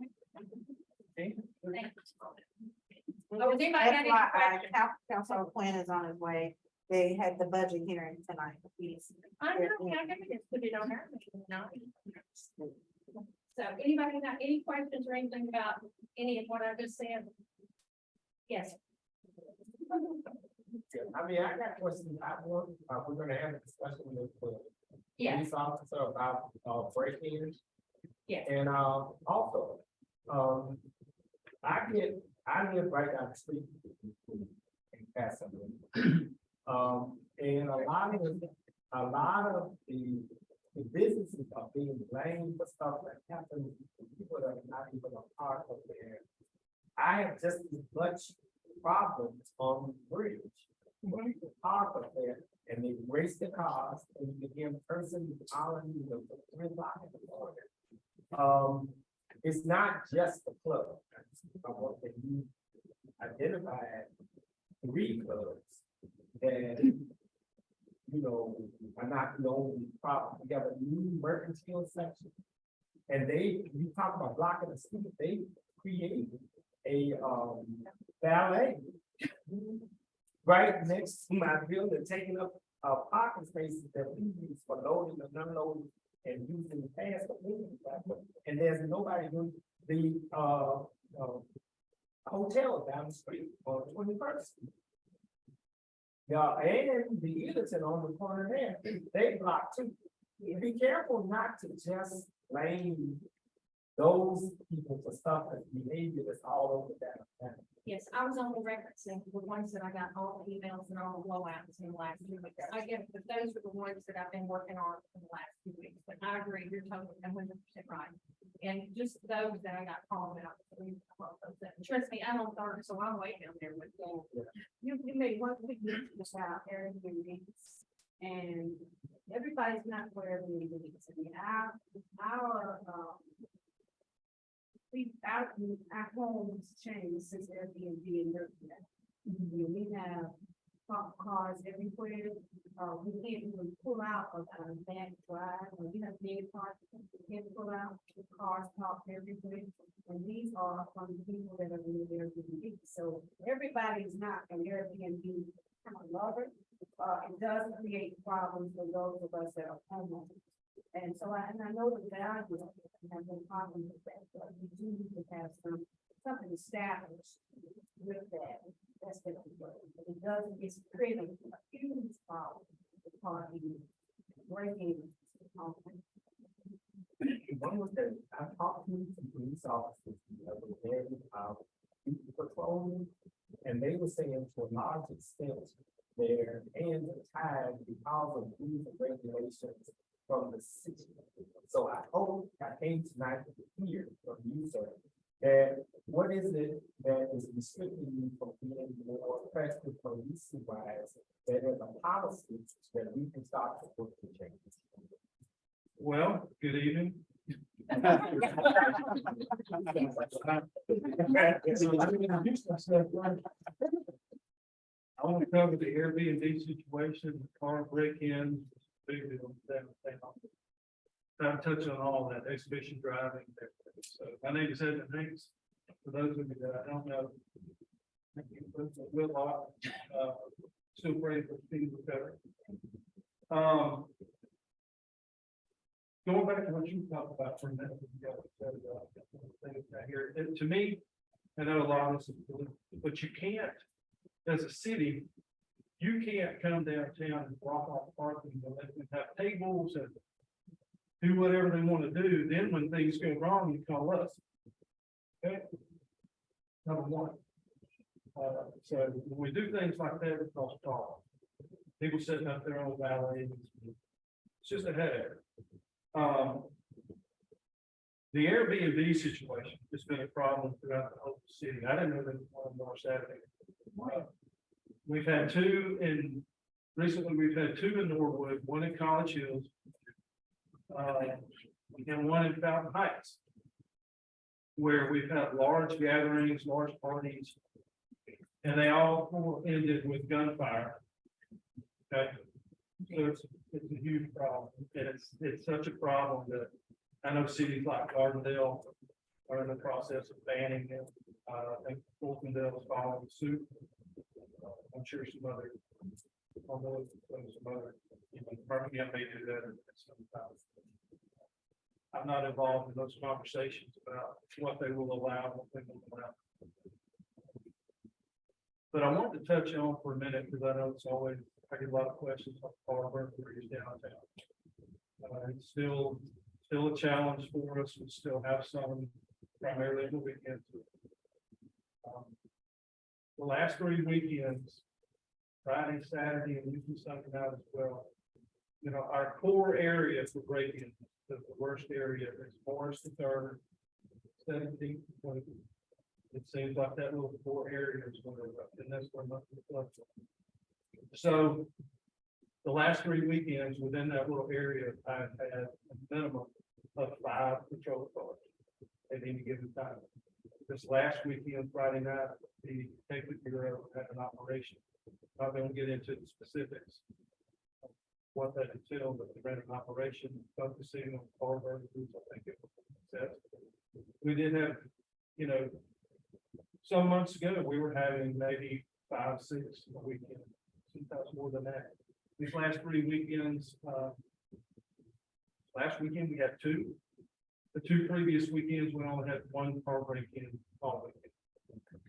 Okay. Thanks. Oh, does anybody have any questions? Council Quinn is on his way. They had the budget hearing tonight. I know, I can just put it on our meeting tonight. So anybody got any questions or anything about any of what I just said? Yes. I mean, I got questions. We're gonna have a discussion with the Yes, police officer about break-ins. yes. And also, I live right down the street in Pasadena. And a lot of the businesses are being blamed for stuff that happens. People that are not even a part of there. I have just as much problems on the bridge. When people park up there and they race the cars and you can hear a person hollering, you know, 3 o'clock in the morning. It's not just the club. I want that you identify 3 clubs that, you know, are not the only problem. We got a new mercantile section. And you talk about blocking the street, they created a ballet right next to my building, taking up parking spaces that we use for loading and unloading and using the pass. And there's nobody doing the hotel down the street on 21st. Yeah, and the Edison on the corner there, they block too. Be careful not to just blame those people for stuff and behavior that's all over downtown. Yes, I was only referencing the ones that I got all the emails and all the blowouts in the last 2 weeks. I get, but those are the ones that I've been working on in the last 2 weeks, but I agree, you're totally 100% right. And just those that I got called out. Trust me, I'm on third, so I'm way down there with you. You made one big difference about Airbnbs, and everybody's not for Airbnbs. I mean, our homes changed since Airbnb and we have cars everywhere. We can't even pull out of our back drive, or we have big parks, we can't pull out, the cars parked everywhere. And these are from the people that are in Airbnb, so everybody's not an Airbnb kind of lover. It does create problems for those of us that are homeowners. And so I know the value of it, and have no problem with that, but we do need to have something established with that. That's the word. But it doesn't, it's creating a huge problem with parking, breaking. One was that I talked to some police officers the other day, patrolling, and they were saying to a large extent, their hands are tied because of rules and regulations from the city. So I hope I came tonight to hear from you, sir, that what is it that is restricting you from being more effective policing wise, that is a policy that we can start to work to change? Well, good evening. I want to cover the Airbnb situation, car break-ins, big deal downtown. I'm touching on all that, exhibition driving. So my name is Edmund Hanks. For those of you that I don't know, Whitlock, still praying for speedy recovery. Going back to what you talked about for a minute, here, to me, I know a lot of this, but you can't, as a city, you can't come downtown and block off parking and let them have tables and do whatever they want to do. Then when things go wrong, you call us. Okay. Number one. So when we do things like that, it costs calls. People sitting up there on valet. It's just a headache. The Airbnb situation has been a problem throughout the whole city. I didn't know there was one more Saturday. We've had two recently we've had two in Norwood, one in College Hills, and one in Fountain Heights, where we've had large gatherings, large parties, and they all ended with gunfire. Okay. So it's a huge problem, and it's such a problem that I know cities like Gardendale are in the process of banning it. I think Fultondale is following suit. I'm sure some other, Birmingham may do that sometimes. I'm not involved in those conversations about what they will allow, what they will allow. But I wanted to touch on for a minute because I know it's always, I get a lot of questions on car burglaries downtown. It's still a challenge for us. We still have some, primarily in the weekends. The last 3 weekends, Friday, Saturday, and usually Sunday night as well. You know, our core area for break-in, the worst area is Morris the 3rd, 17th, 20th. It seems like that little core area is where they're up, and that's where most of the clubs are. So the last 3 weekends within that little area, I've had a minimum of 5 patrol cars at any given time. This last weekend, Friday night, the Texas Bureau had an operation. I'm not going to get into the specifics of what that entailed, but they ran an operation focusing on car burglaries. I think it was successful. We did have, you know, some months ago, we were having maybe 5, 6 a weekend, sometimes more than that. These last 3 weekends, last weekend we had 2. The 2 previous weekends, we only had 1 car break-in all weekend.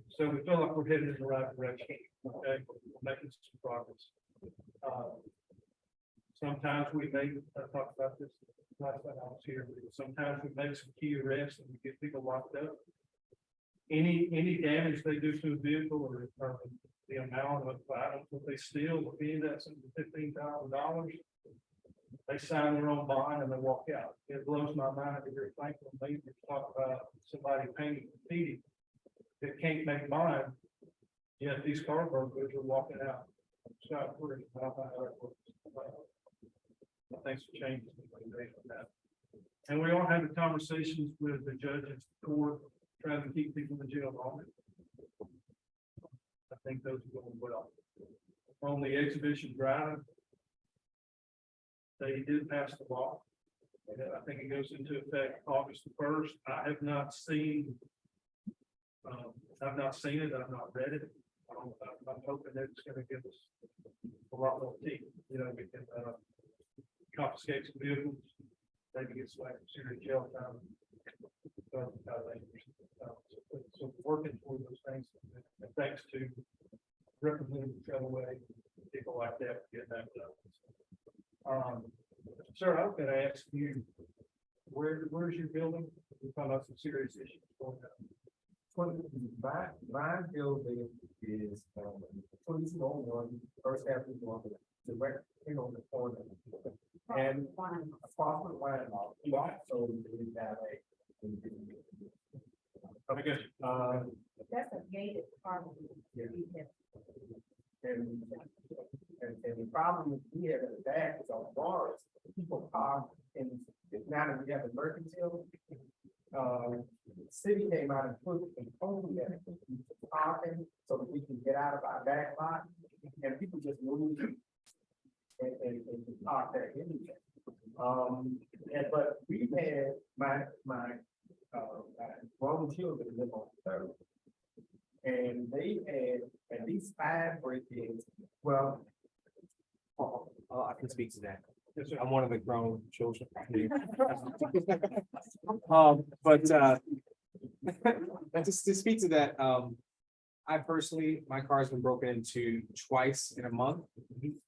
So we feel like we're headed in the right direction. Okay, we're making some progress. Sometimes we may talk about this. last time I was here, sometimes we make some key arrests and we get people locked up. Any damage they do to a vehicle or the amount of items that they steal, will be that's $15,000. They sign their own bond and they walk out. It blows my mind to hear thankful neighbors talk about somebody paying the fee that can't make bond. Yet these car brokers are walking out. Scott, I don't know how that works. Thanks for changing that. And we all have the conversations with the judges, court, trying to keep people in jail longer. I think those are going well. On the exhibition drive, they did pass the law. And I think it goes into effect August 1st. I have not seen. I've not seen it. I've not read it. I'm hoping that it's going to give us a lot more teeth. You know, we can confiscate some vehicles, maybe get slapped serious jail time. So working toward those things, and thanks to Representative Treadaway, people like that get that done. Sir, I'm going to ask you, where's your building? We're talking about some serious issues going on. My building is 2201, first Avenue, direct on the corner. And across the line, so we have I guess, That's a gated part. and the problem we have in the back is on bars, people park, and now that we have the mercantile, the city came out and put a code that parking so that we can get out of our back lot, and people just move and park there anyway. But we've had my grown children live on Third, and they had at least 5 break-ins. Well, I can speak to that. yes, sir. I'm one of the grown children. Just to speak to that, I personally, my car's been broken into twice in a month.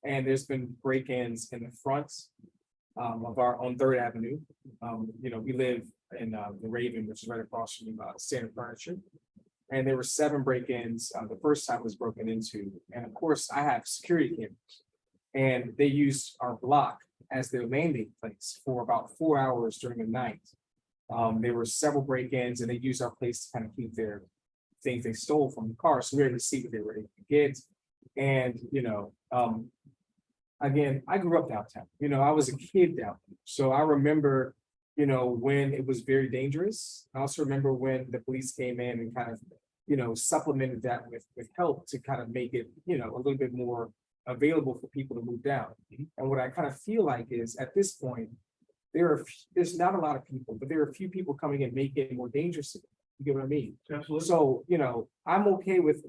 And there's been break-ins in the front of on Third Avenue. You know, we live in the Raven, which is right across from Standard Furniture. And there were 7 break-ins. The first time was broken into, and of course, I have security cameras. And they used our block as their landing place for about 4 hours during the night. There were several break-ins, and they used our place to kind of keep their things they stole from the car. So we were able to see what they were able to get. And, you know, again, I grew up downtown. You know, I was a kid down there. So I remember, you know, when it was very dangerous. I also remember when the police came in and kind of, you know, supplemented that with help to kind of make it, you know, a little bit more available for people to move down. And what I kind of feel like is at this point, there's not a lot of people, but there are a few people coming in making it more dangerous. You get what I mean? Absolutely. So, you know, I'm okay with,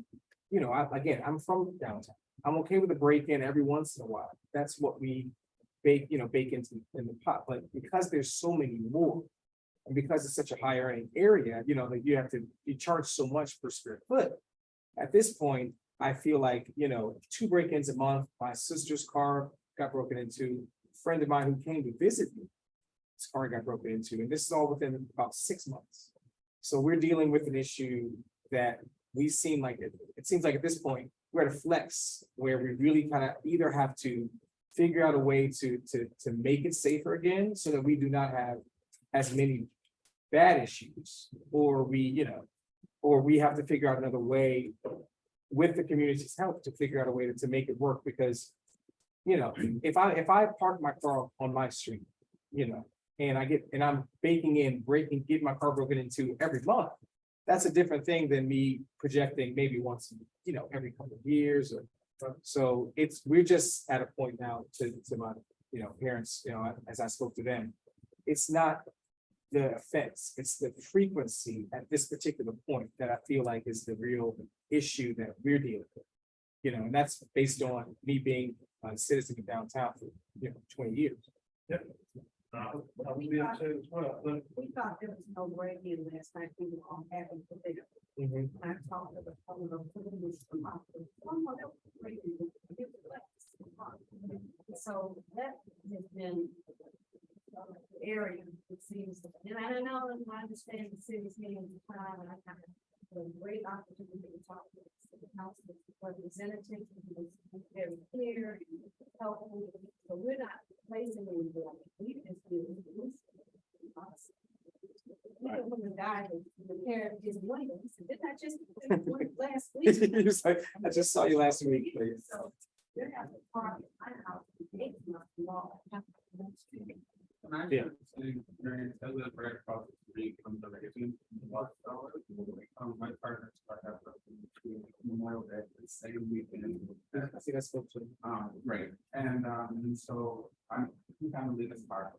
you know, I'm from downtown. I'm okay with a break-in every once in a while. That's what we bake into in the pot. But because there's so many more, and because it's such a high earning area, you know, that you charge so much per square foot. At this point, I feel like, you know, 2 break-ins a month. My sister's car got broken into. A friend of mine who came to visit me, his car got broken into, and this is all within about 6 months. So we're dealing with an issue that it seems like at this point, we're at a flex where we really kind of either have to figure out a way to make it safer again so that we do not have as many bad issues, or we have to figure out another way with the community's help to figure out a way to make it work. Because, you know, if I park my car on my street, you know, and I'm getting my car broken into every month, that's a different thing than me projecting maybe once, you know, every couple of years. So we're just at a point now to my, you know, parents, you know, as I spoke to them, it's not the offense, it's the frequency at this particular point that I feel like is the real issue that we're dealing with. You know, and that's based on me being a citizen of downtown for, you know, 20 years. Yep. I would be upset as well. But We thought there was no break-in last night. We were on having to pick up. I talked to the phone of police. So that has been area, it seems, and I don't know, and I understand the city's meeting the time, and I have a great opportunity to talk to the council representatives, who is very clear, helpful, so we're not placing anyone, we just do. When the guy, the parent is one, he said, didn't I just last week? He was like, I just saw you last week. So, they're having a party, I know, it's not law. And I Yeah. experience, I live right across the street from the magazine. My partners are having Memorial Day the same weekend. I see that's what. Right, and so I'm kind of leave this part.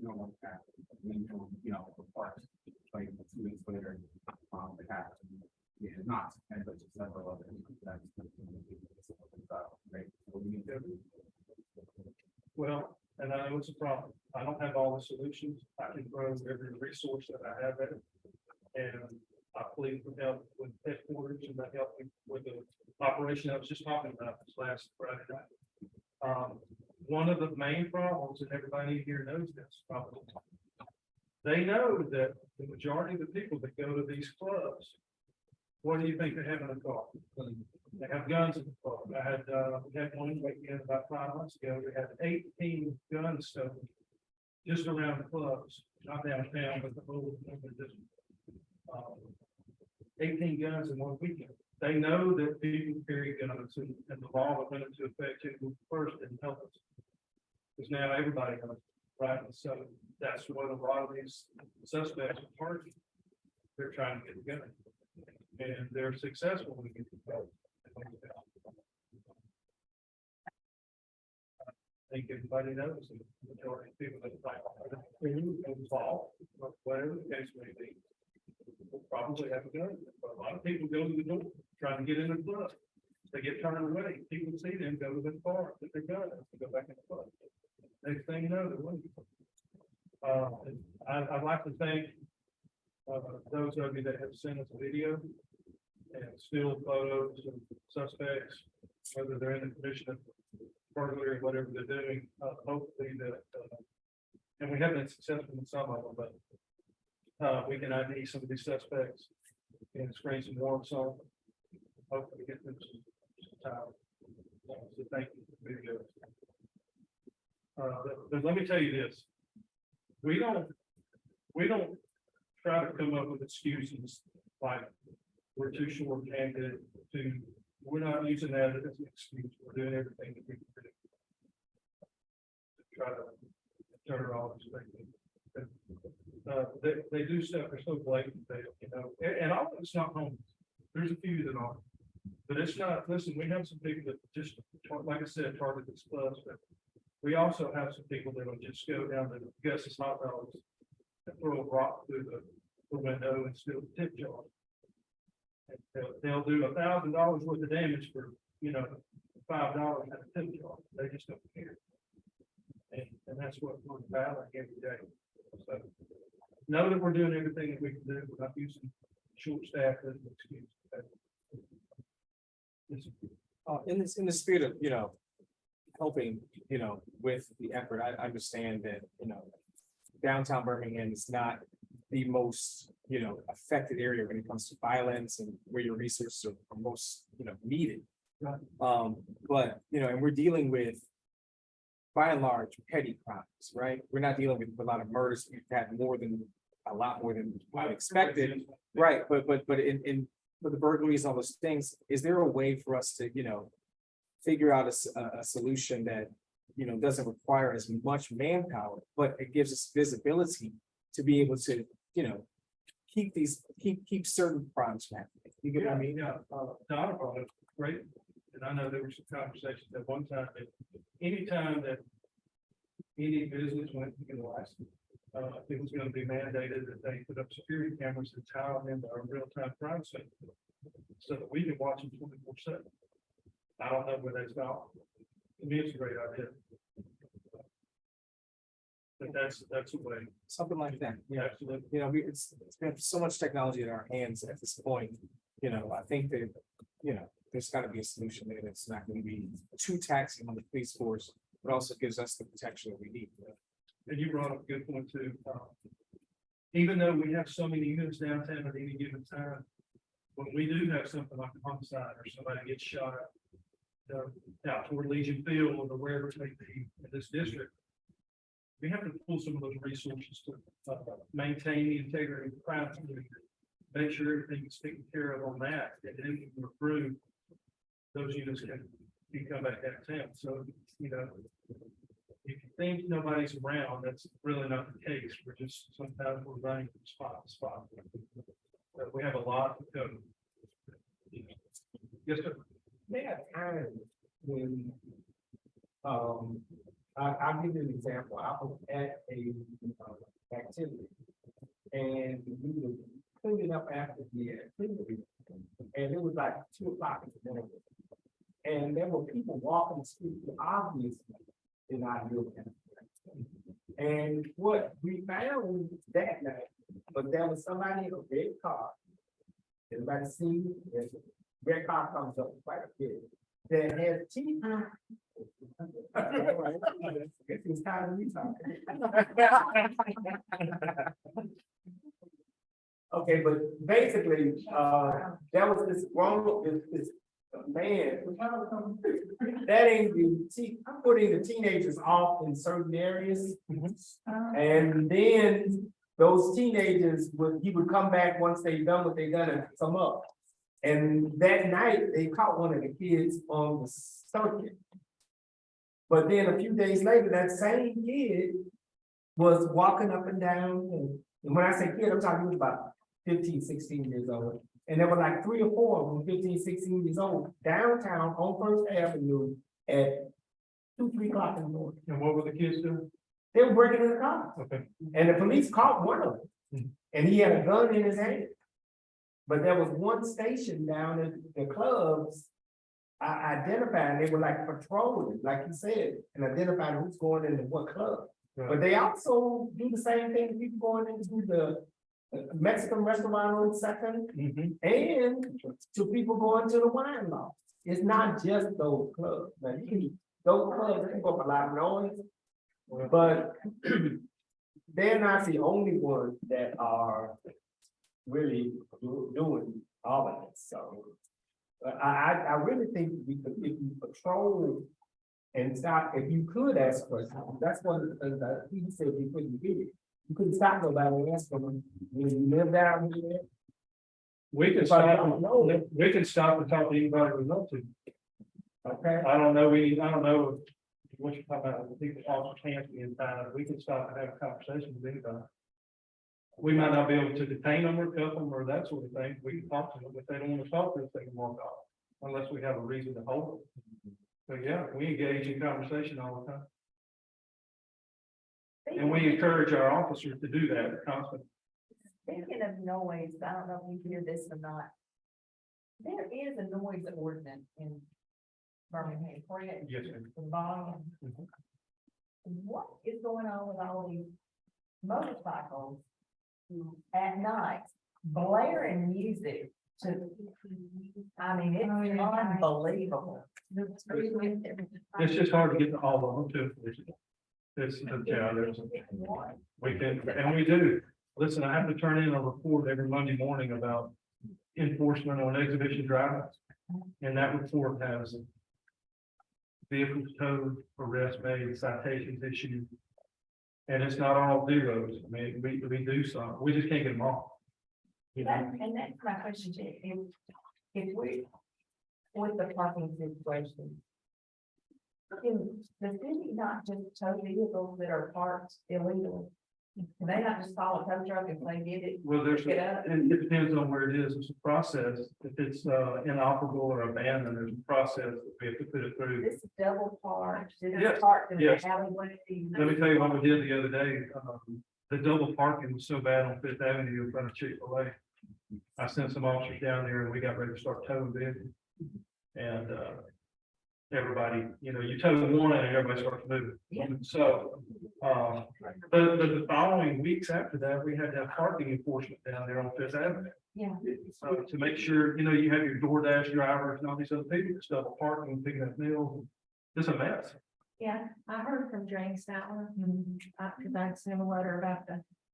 No one can, you know, of course, like 2 weeks later, it happened. Yeah, not, and but just several other. Right, what we need to do. Well, and I know it's a problem. I don't have all the solutions. I can throw every resource that I have at it. And I plead for help with headquarters and that help me with the operation I was just talking about this last Friday night. One of the main problems, and everybody here knows this probably. They know that the majority of the people that go to these clubs, what do you think they have in the car? They have guns in the car. We had one weekend about 5 months ago, we had 18 guns stolen just around the clubs, not downtown, but the whole, 18 guns in one weekend. They know that people carry guns and the law that went into effect January 1st didn't help us. Because now everybody knows, right? And so that's what a lot of these suspects are targeting. They're trying to get the gun. And they're successful when they get the gun. I think everybody knows that the majority of people that are involved, whatever the case may be, will probably have a gun. But a lot of people go to the door trying to get in the club. They get turned away. People see them go to the car, put their gun, and go back in the club. Next thing you know, they're winning. I'd like to thank those of you that have sent us a video and still photos of suspects, whether they're in the condition of burglary or whatever they're doing. Hopefully that, and we have been successful in some of them, but we can ID some of these suspects and screen some warrants on. Hopefully get them some time. So thank you for the video. But let me tell you this, we don't try to come up with excuses like we're too short-handed we're not using that as an excuse. We're doing everything that we can do to try to turn around this thing. They do stuff, they're so blatant, and all of it's not homeless. There's a few that are, but it's not, listen, we have some people that just, like I said, target this clubs, but we also have some people that will just go down to Gus's hot dogs and throw a rock through the window and steal the tip jar. And they'll do $1,000 worth of damage for, $5 at a tip jar. They just don't care. And that's what we're battling every day. So know that we're doing everything that we can do. We're not using short staff as an excuse. In the spirit of, helping, with the effort, I understand that, downtown Birmingham is not the most, affected area when it comes to violence and where your resources are most, needed. But, and we're dealing with, by and large, petty crimes, right? We're not dealing with a lot of murders. We've had a lot more than I expected. Right, but in for the burglaries, all those things, is there a way for us to, figure out a solution that, doesn't require as much manpower, but it gives us visibility to be able to, keep certain crimes happening. You get what I mean? Yeah, Donna brought it great, and I know there were some conversations at one time that anytime that any business went legalized, it was going to be mandated that they put up security cameras and tie them into our real-time crime scene, so that we can watch them 24/7. I don't know where that's going. To me, it's a great idea. But that's a way. Something like that, yeah. Absolutely. It's been so much technology in our hands at this point, I think that, there's gotta be a solution there that's not gonna be too taxing on the police force but also gives us the protection that we need. And you brought up a good point too. Even though we have so many units downtown at any given time, when we do have something like a homicide or somebody gets shot out toward Legion Field or wherever it may be in this district, we have to pull some of those resources to maintain the integrity of the crime community, make sure everything is taken care of on that, and then we can recruit those units can come back downtown. So, you know, if you think nobody's around, that's really not the case. We're just, sometimes we're running from spot to spot. But we have a lot to go. Yes, sir. There are times when, I'll give you an example. I was at a activity and we were cleaning up after the activity. And it was like 2:00 in the morning. And there were people walking the street who obviously did not live there. And what we found that night, but there was somebody in a red car. Everybody seen it? Red car comes up quite a bit. That has teeth. All right. Guess it's time to retire. Okay, but basically, there was this man. That ain't I'm putting the teenagers off in certain areas. And then those teenagers he would come back once they done what they done and come up. And that night, they caught one of the kids on the circuit. But then a few days later, that same kid was walking up and down. And when I say kid, I'm talking about 15, 16 years old. And there were like 3 or 4 of them, 15, 16 years old, downtown on First Avenue at 2, 3 o'clock in the morning. And what were the kids doing? They were breaking in the car. Okay. And the police caught one of them. And he had a gun in his hand. But there was one station down at the clubs, I identified, they were like patrolling, like you said, and identifying who's going into what club. Right. But they also do the same thing, to people going into the Mexican restaurant on Second, and to people going to the wine lounge. It's not just those clubs. Now, those clubs keep up a lot of noise, but they're not the only ones that are really doing all of this. So I really think we could, if you patrol and stop, if you could ask questions, that's one of the things that he said you couldn't do. You couldn't stop nobody and ask them, when you live down here. We can stop, we can stop and talk to anybody we want to. Okay. I don't know what you're talking about. I think the officer can't be in time. We can stop and have a conversation with anybody. We might not be able to detain them or cuff them or that sort of thing. We can talk to them. If they don't want to talk to us, they can walk off. Unless we have a reason to hold them. But yeah, we engage in conversation all the time. And we encourage our officers to do that constantly. Speaking of noise, I don't know if you hear this or not. There is a noise ordinance in Birmingham, correct? Yes, sir. The volume. What is going on with all these motorcycles at night, blaring music to, I mean, it's unbelievable. It's just hard to get to all of them too. It's, yeah, we can, and we do. Listen, I have to turn in a report every Monday morning about enforcement on exhibition driving. And that report has vehicles towed, arrests made, citations issued. And it's not all zeros. I mean, we do some, we just can't get them all. And that's my question to you. If we, with the parking situation, can the city not just tow vehicles that are parked illegally? Can they not just call a tow truck if they did it? Well, there's, Pick it up? and it depends on where it is. It's a process. If it's inoperable or abandoned, there's a process that we have to put it through. This is double parked, this is Yes, parked in the yes. alleyway. Let me tell you what we did the other day. The double parking was so bad on Fifth Avenue in front of Chick-fil-A. I sent some officers down there and we got ready to start towing vehicles. And everybody, you know, you tow one and everybody starts moving. Yeah. So, but the following weeks after that, we had to have parking enforcement down there on Fifth Avenue. Yeah. So to make sure, you know, you have your DoorDash drivers and all these other people, that's double parking, picking up meals. It's a mess. Yeah, I heard from James Statler, because I'd sent him a letter about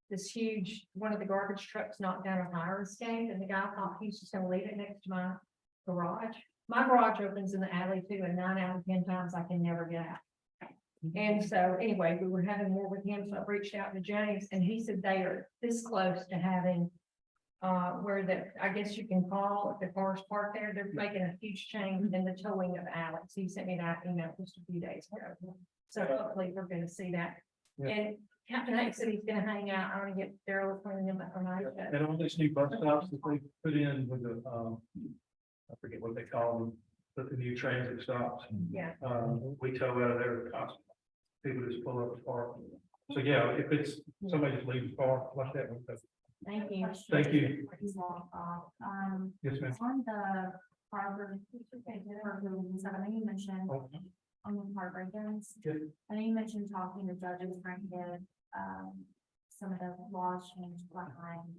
this huge, one of the garbage trucks knocked down a fire escape, and the guy thought he was just gonna leave it next to my garage. My garage opens in the alley too, and 9 out of 10 times I can never get out. And so anyway, we were having more with him, so I reached out to James, and he said they are this close to having where I guess you can call if the car's parked there, they're making a huge change in the towing of Alex. He sent me that email just a few days ago. So hopefully we're gonna see that. Yeah. And Captain Hank said he's gonna hang out. I wanna get Daryl cleaning them up for my. And all these new bus stops that they put in with the, I forget what they call them, but the new transit stops. Yeah. We tow out of there constantly. People just pull up the park. So yeah, if it's, somebody just leaves the car like that. Thank you. Thank you. Yes, ma'am. On the harbor, I know you mentioned on the harbor against, Yeah. I know you mentioned talking to judges trying to get, some of the laws changed behind,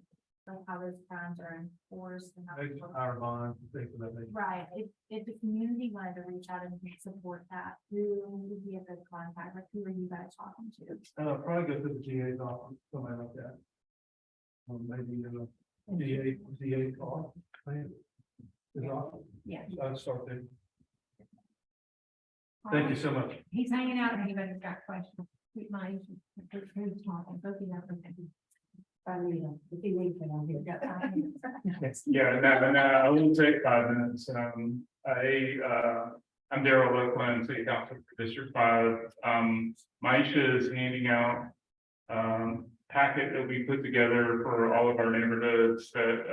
like how those crimes are enforced and how. Maybe our bond, things of that nature. Right, if the community wanted to reach out and support that, who would be a good contact, like who are you guys talking to? Probably go to the GA's office, something like that. Maybe, DA call. Yeah. I'll start there. Thank you so much. He's hanging out if anybody's got questions. Keep my, who's talking, both of them. If you leave it on here, got 5 minutes. Yeah, no, I will take 5 minutes. I'm Daryl Oakland, City Council for District 5. Maisha is handing out packet that we put together for all of our neighborhoods that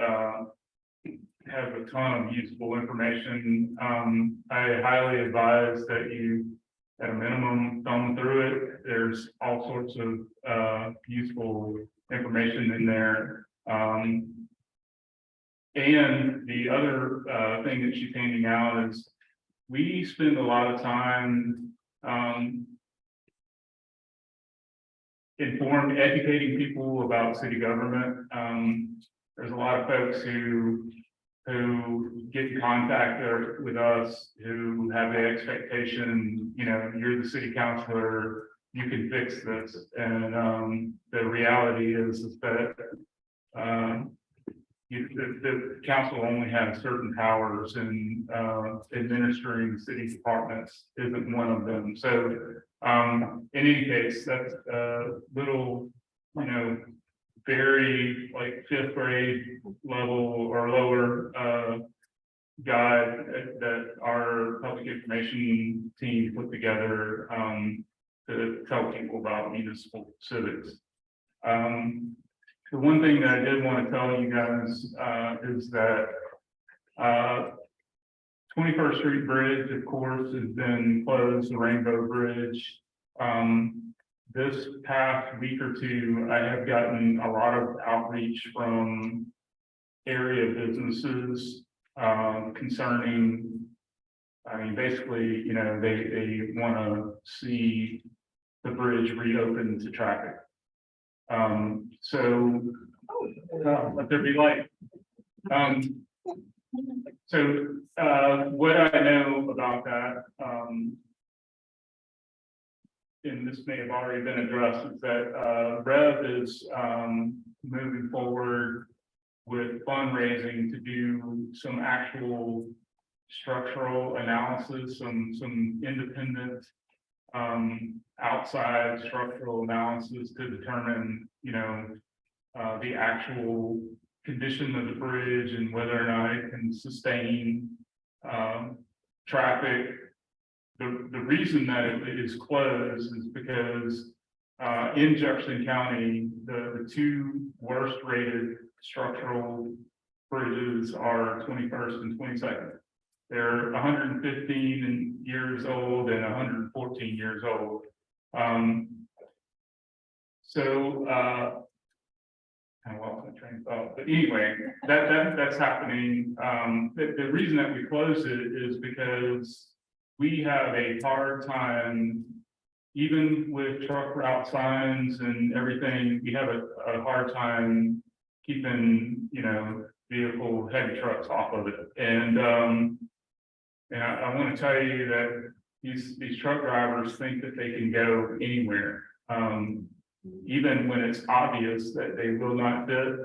have a ton of useful information. I highly advise that you, at a minimum, thumb through it. There's all sorts of useful information in there. And the other thing that she's handing out is we spend a lot of time educating people about city government. There's a lot of folks who get in contact with us who have the expectation, you're the city councilor, you can fix this. And the reality is that the council only has certain powers, and administering city departments isn't one of them. So in any case, that's a little, very like 5th grade level or lower guide that our public information team put together to tell people about municipal civics. The one thing that I did want to tell you guys is that 21st Street Bridge, of course, has been closed, the Rainbow Bridge. This past week or two, I have gotten a lot of outreach from area businesses concerning, basically, they want to see the bridge reopened to traffic. Let there be light. What I know about that, and this may have already been addressed, is that Rev is moving forward with fundraising to do some actual structural analysis, some independent outside structural analysis to determine, the actual condition of the bridge and whether or not it can sustain traffic. The reason that it is closed is because in Jefferson County, the 2 worst rated structural bridges are 21st and 22nd. They're 115 years old and 114 years old. I lost my train of thought, but anyway, that's happening. The reason that we closed it is because we have a hard time, even with truck route signs and everything, we have a hard time keeping, vehicle heavy trucks off of it. And I want to tell you that these truck drivers think that they can go anywhere. Even when it's obvious that they will not fit.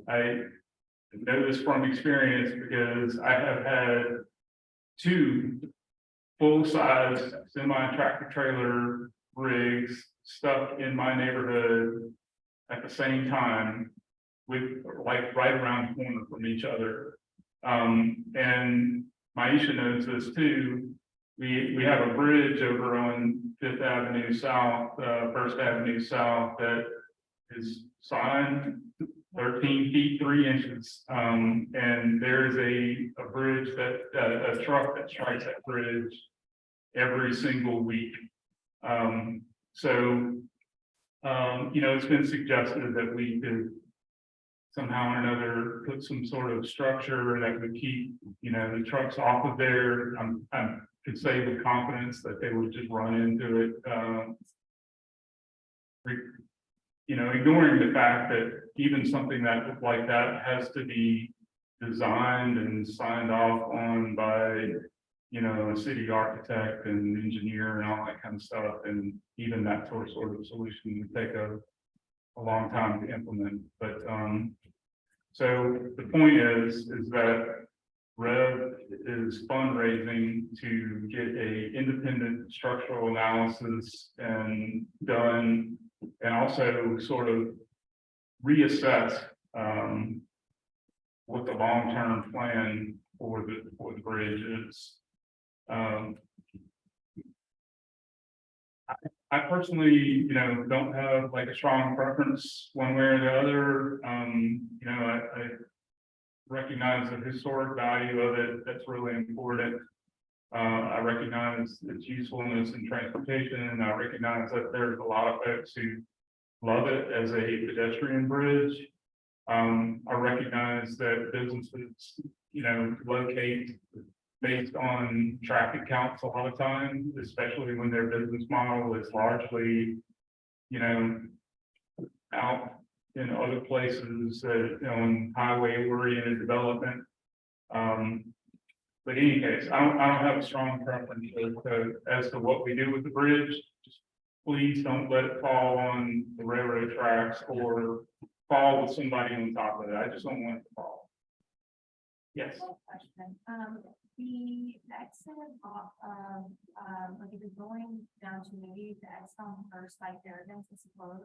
I know this from experience because I have had two full-size semi-tractor trailer rigs stuck in my neighborhood at the same time with like right around the corner from each other. And Maisha knows this too. We have a bridge over on Fifth Avenue South, First Avenue South that is signed 13 feet 3 inches. And there's a bridge that, a truck that strikes that bridge every single week. It's been suggested that we could somehow or another put some sort of structure that would keep, the trucks off of there. I could say with confidence that they would just run into it. Ignoring the fact that even something that looked like that has to be designed and signed off on by, a city architect and engineer and all that kind of stuff. And even that sort of solution would take a long time to implement. But so the point is that Rev is fundraising to get a independent structural analysis and done, and also sort of reassess what the long-term plan for the bridge is. I personally, don't have like a strong preference one way or the other. I recognize the historic value of it. That's really important. I recognize its usefulness in transportation. I recognize that there's a lot of folks who love it as a pedestrian bridge. I recognize that businesses, locate based on traffic counts a lot of times, especially when their business model is largely, out in other places that, in highway oriented development. But in any case, I don't have a strong preference as to what we do with the bridge. Just please don't let it fall on the railroad tracks or fall with somebody on top of it. I just don't want it to fall. Yes. Question. The exit off of, like if you're going down to maybe the exit on First, like there against the support,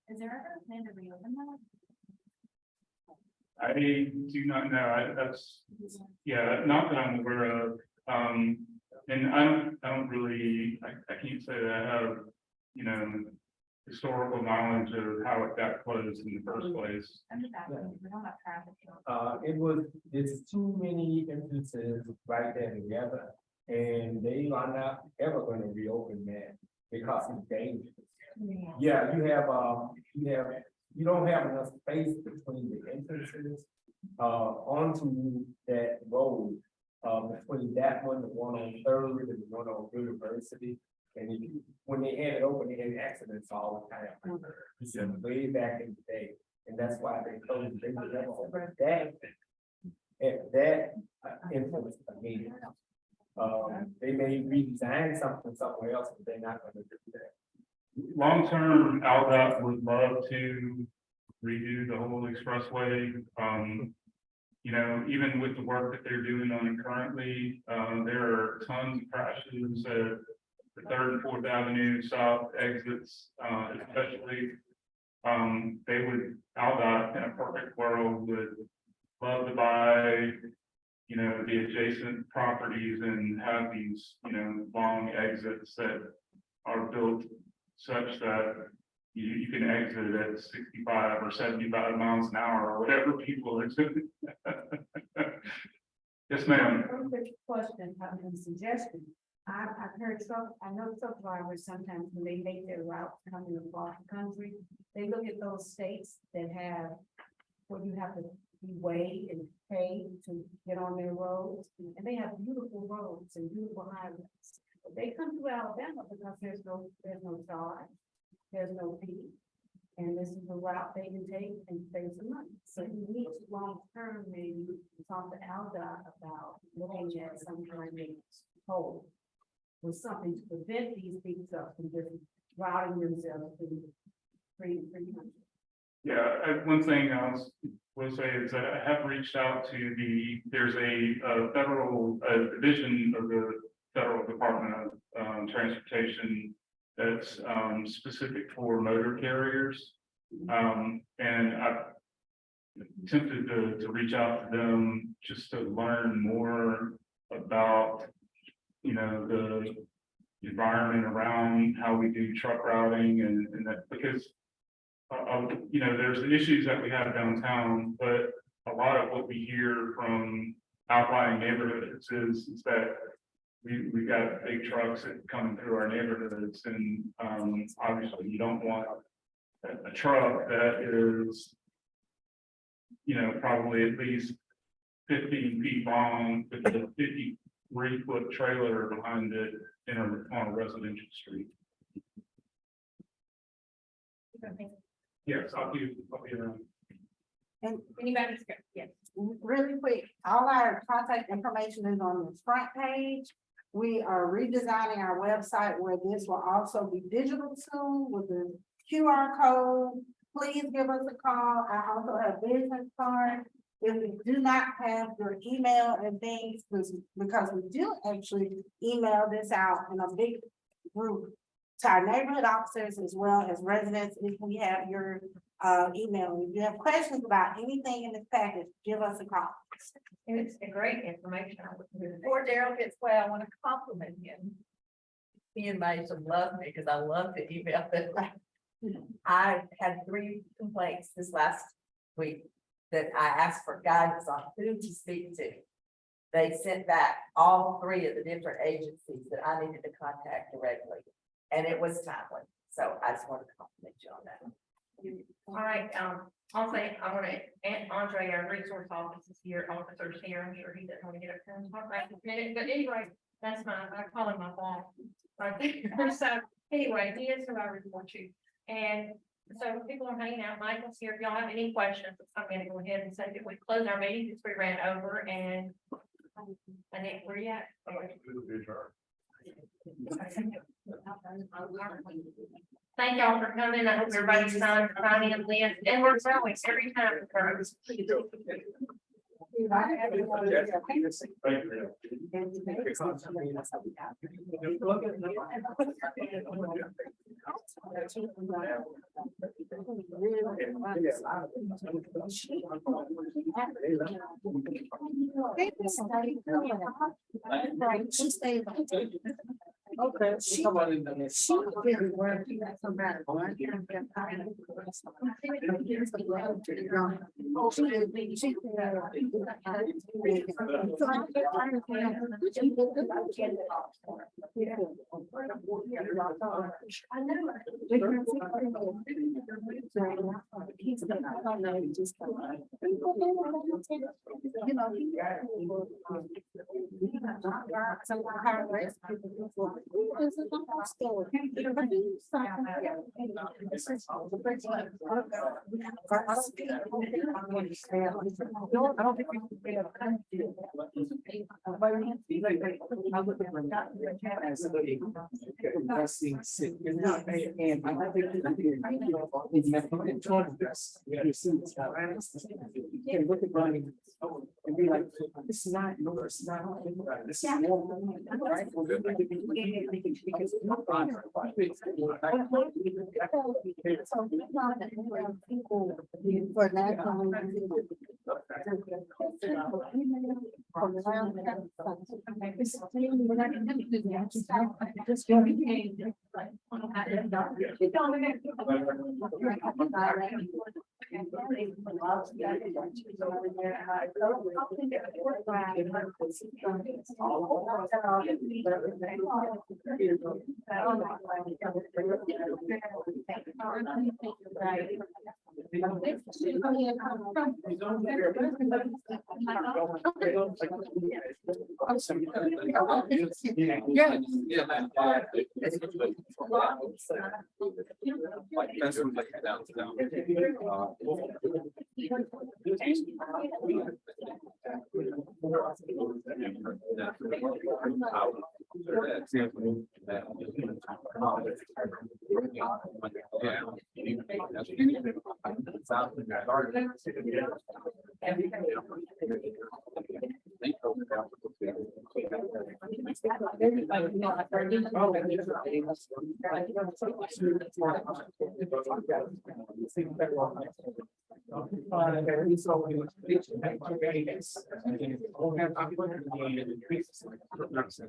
is there ever a plan to reopen that? I do not know. Not that I'm aware of. And I don't really, I can't say that I have, historical knowledge of how it got closed in the first place. I'm just asking, we don't have traffic. It's too many instances right there together. And they are not ever gonna reopen that because it's dangerous. Yeah, you don't have enough space between the entrances, onto that road. Between that one, the one on Third and the one on University. And when they had it open, they had accidents all the time. Way back in the day. And that's why they closed it. They would never open that influence again. They may redesign something somewhere else, but they're not gonna do that. Long-term, Aldott would love to redo the whole expressway. Even with the work that they're doing on it currently, there are tons of crashes at the 3rd and 4th Avenue South exits, especially. Aldott in a perfect world would love to buy, the adjacent properties and have these, long exits that are built such that you can exit at 65 or 75 miles an hour or whatever people are doing. Yes, ma'am. Perfect question, suggestion. I've heard I know truck drivers sometimes when they make their route coming across the country, they look at those states that have, where you have to be weighed and paid to get on their roads, and they have beautiful roads and beautiful highways. But they come to Alabama because there's no charge, there's no fee, and this is the route they can take and save some money. So you need to long term maybe talk to Aldott about looking at some kind of whole. Was something to prevent these people from just routing themselves to free. Yeah, one thing will say is that I have reached out to there's a federal division of the Federal Department of Transportation that's specific for motor carriers. And I've attempted to reach out to them just to learn more about, the environment around how we do truck routing and that, because there's the issues that we have downtown, but a lot of what we hear from outlying neighborhoods is that we got big trucks that coming through our neighborhoods, and obviously you don't want a truck that is, probably at least 15 feet long with a 53-foot trailer behind it on a residential street. Yes, I'll be around. Anybody? Yes. Really quick, all our contact information is on the front page. We are redesigning our website where this will also be digital soon with the QR code. Please give us a call. I also have business card. If we do not have your email and things, because we do actually email this out in a big group to our neighborhood officers as well as residents, if we have your email. If you have questions about anything in this package, give us a call. And it's a great information. Before Daryl gets away, I want to compliment him. He and Mason love me because I love to email them. I had 3 complaints this last week that I asked for guidance on who to speak to. They sent back all 3 of the different agencies that I needed to contact directly, and it was timely. So I just wanted to compliment you on that. All right, I'll say, I want to, Aunt Andre, our resource officers here, I'm sure he doesn't want to get up there and talk right this minute, but anyway, that's I call him my boss. Right there. So anyway, he is who I report to. And so people are hanging out, Michael's here, if y'all have any questions, I'm gonna go ahead and say that we close our meeting because we ran over, and I think where you at? Thank y'all for coming. I hope everybody's signing in list, and we're growing every time. it grows. Okay. And be like, this is not, no, it's not, this is normal, right? Because For national. Yeah.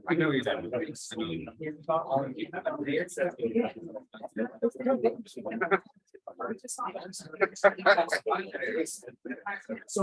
I know you're that.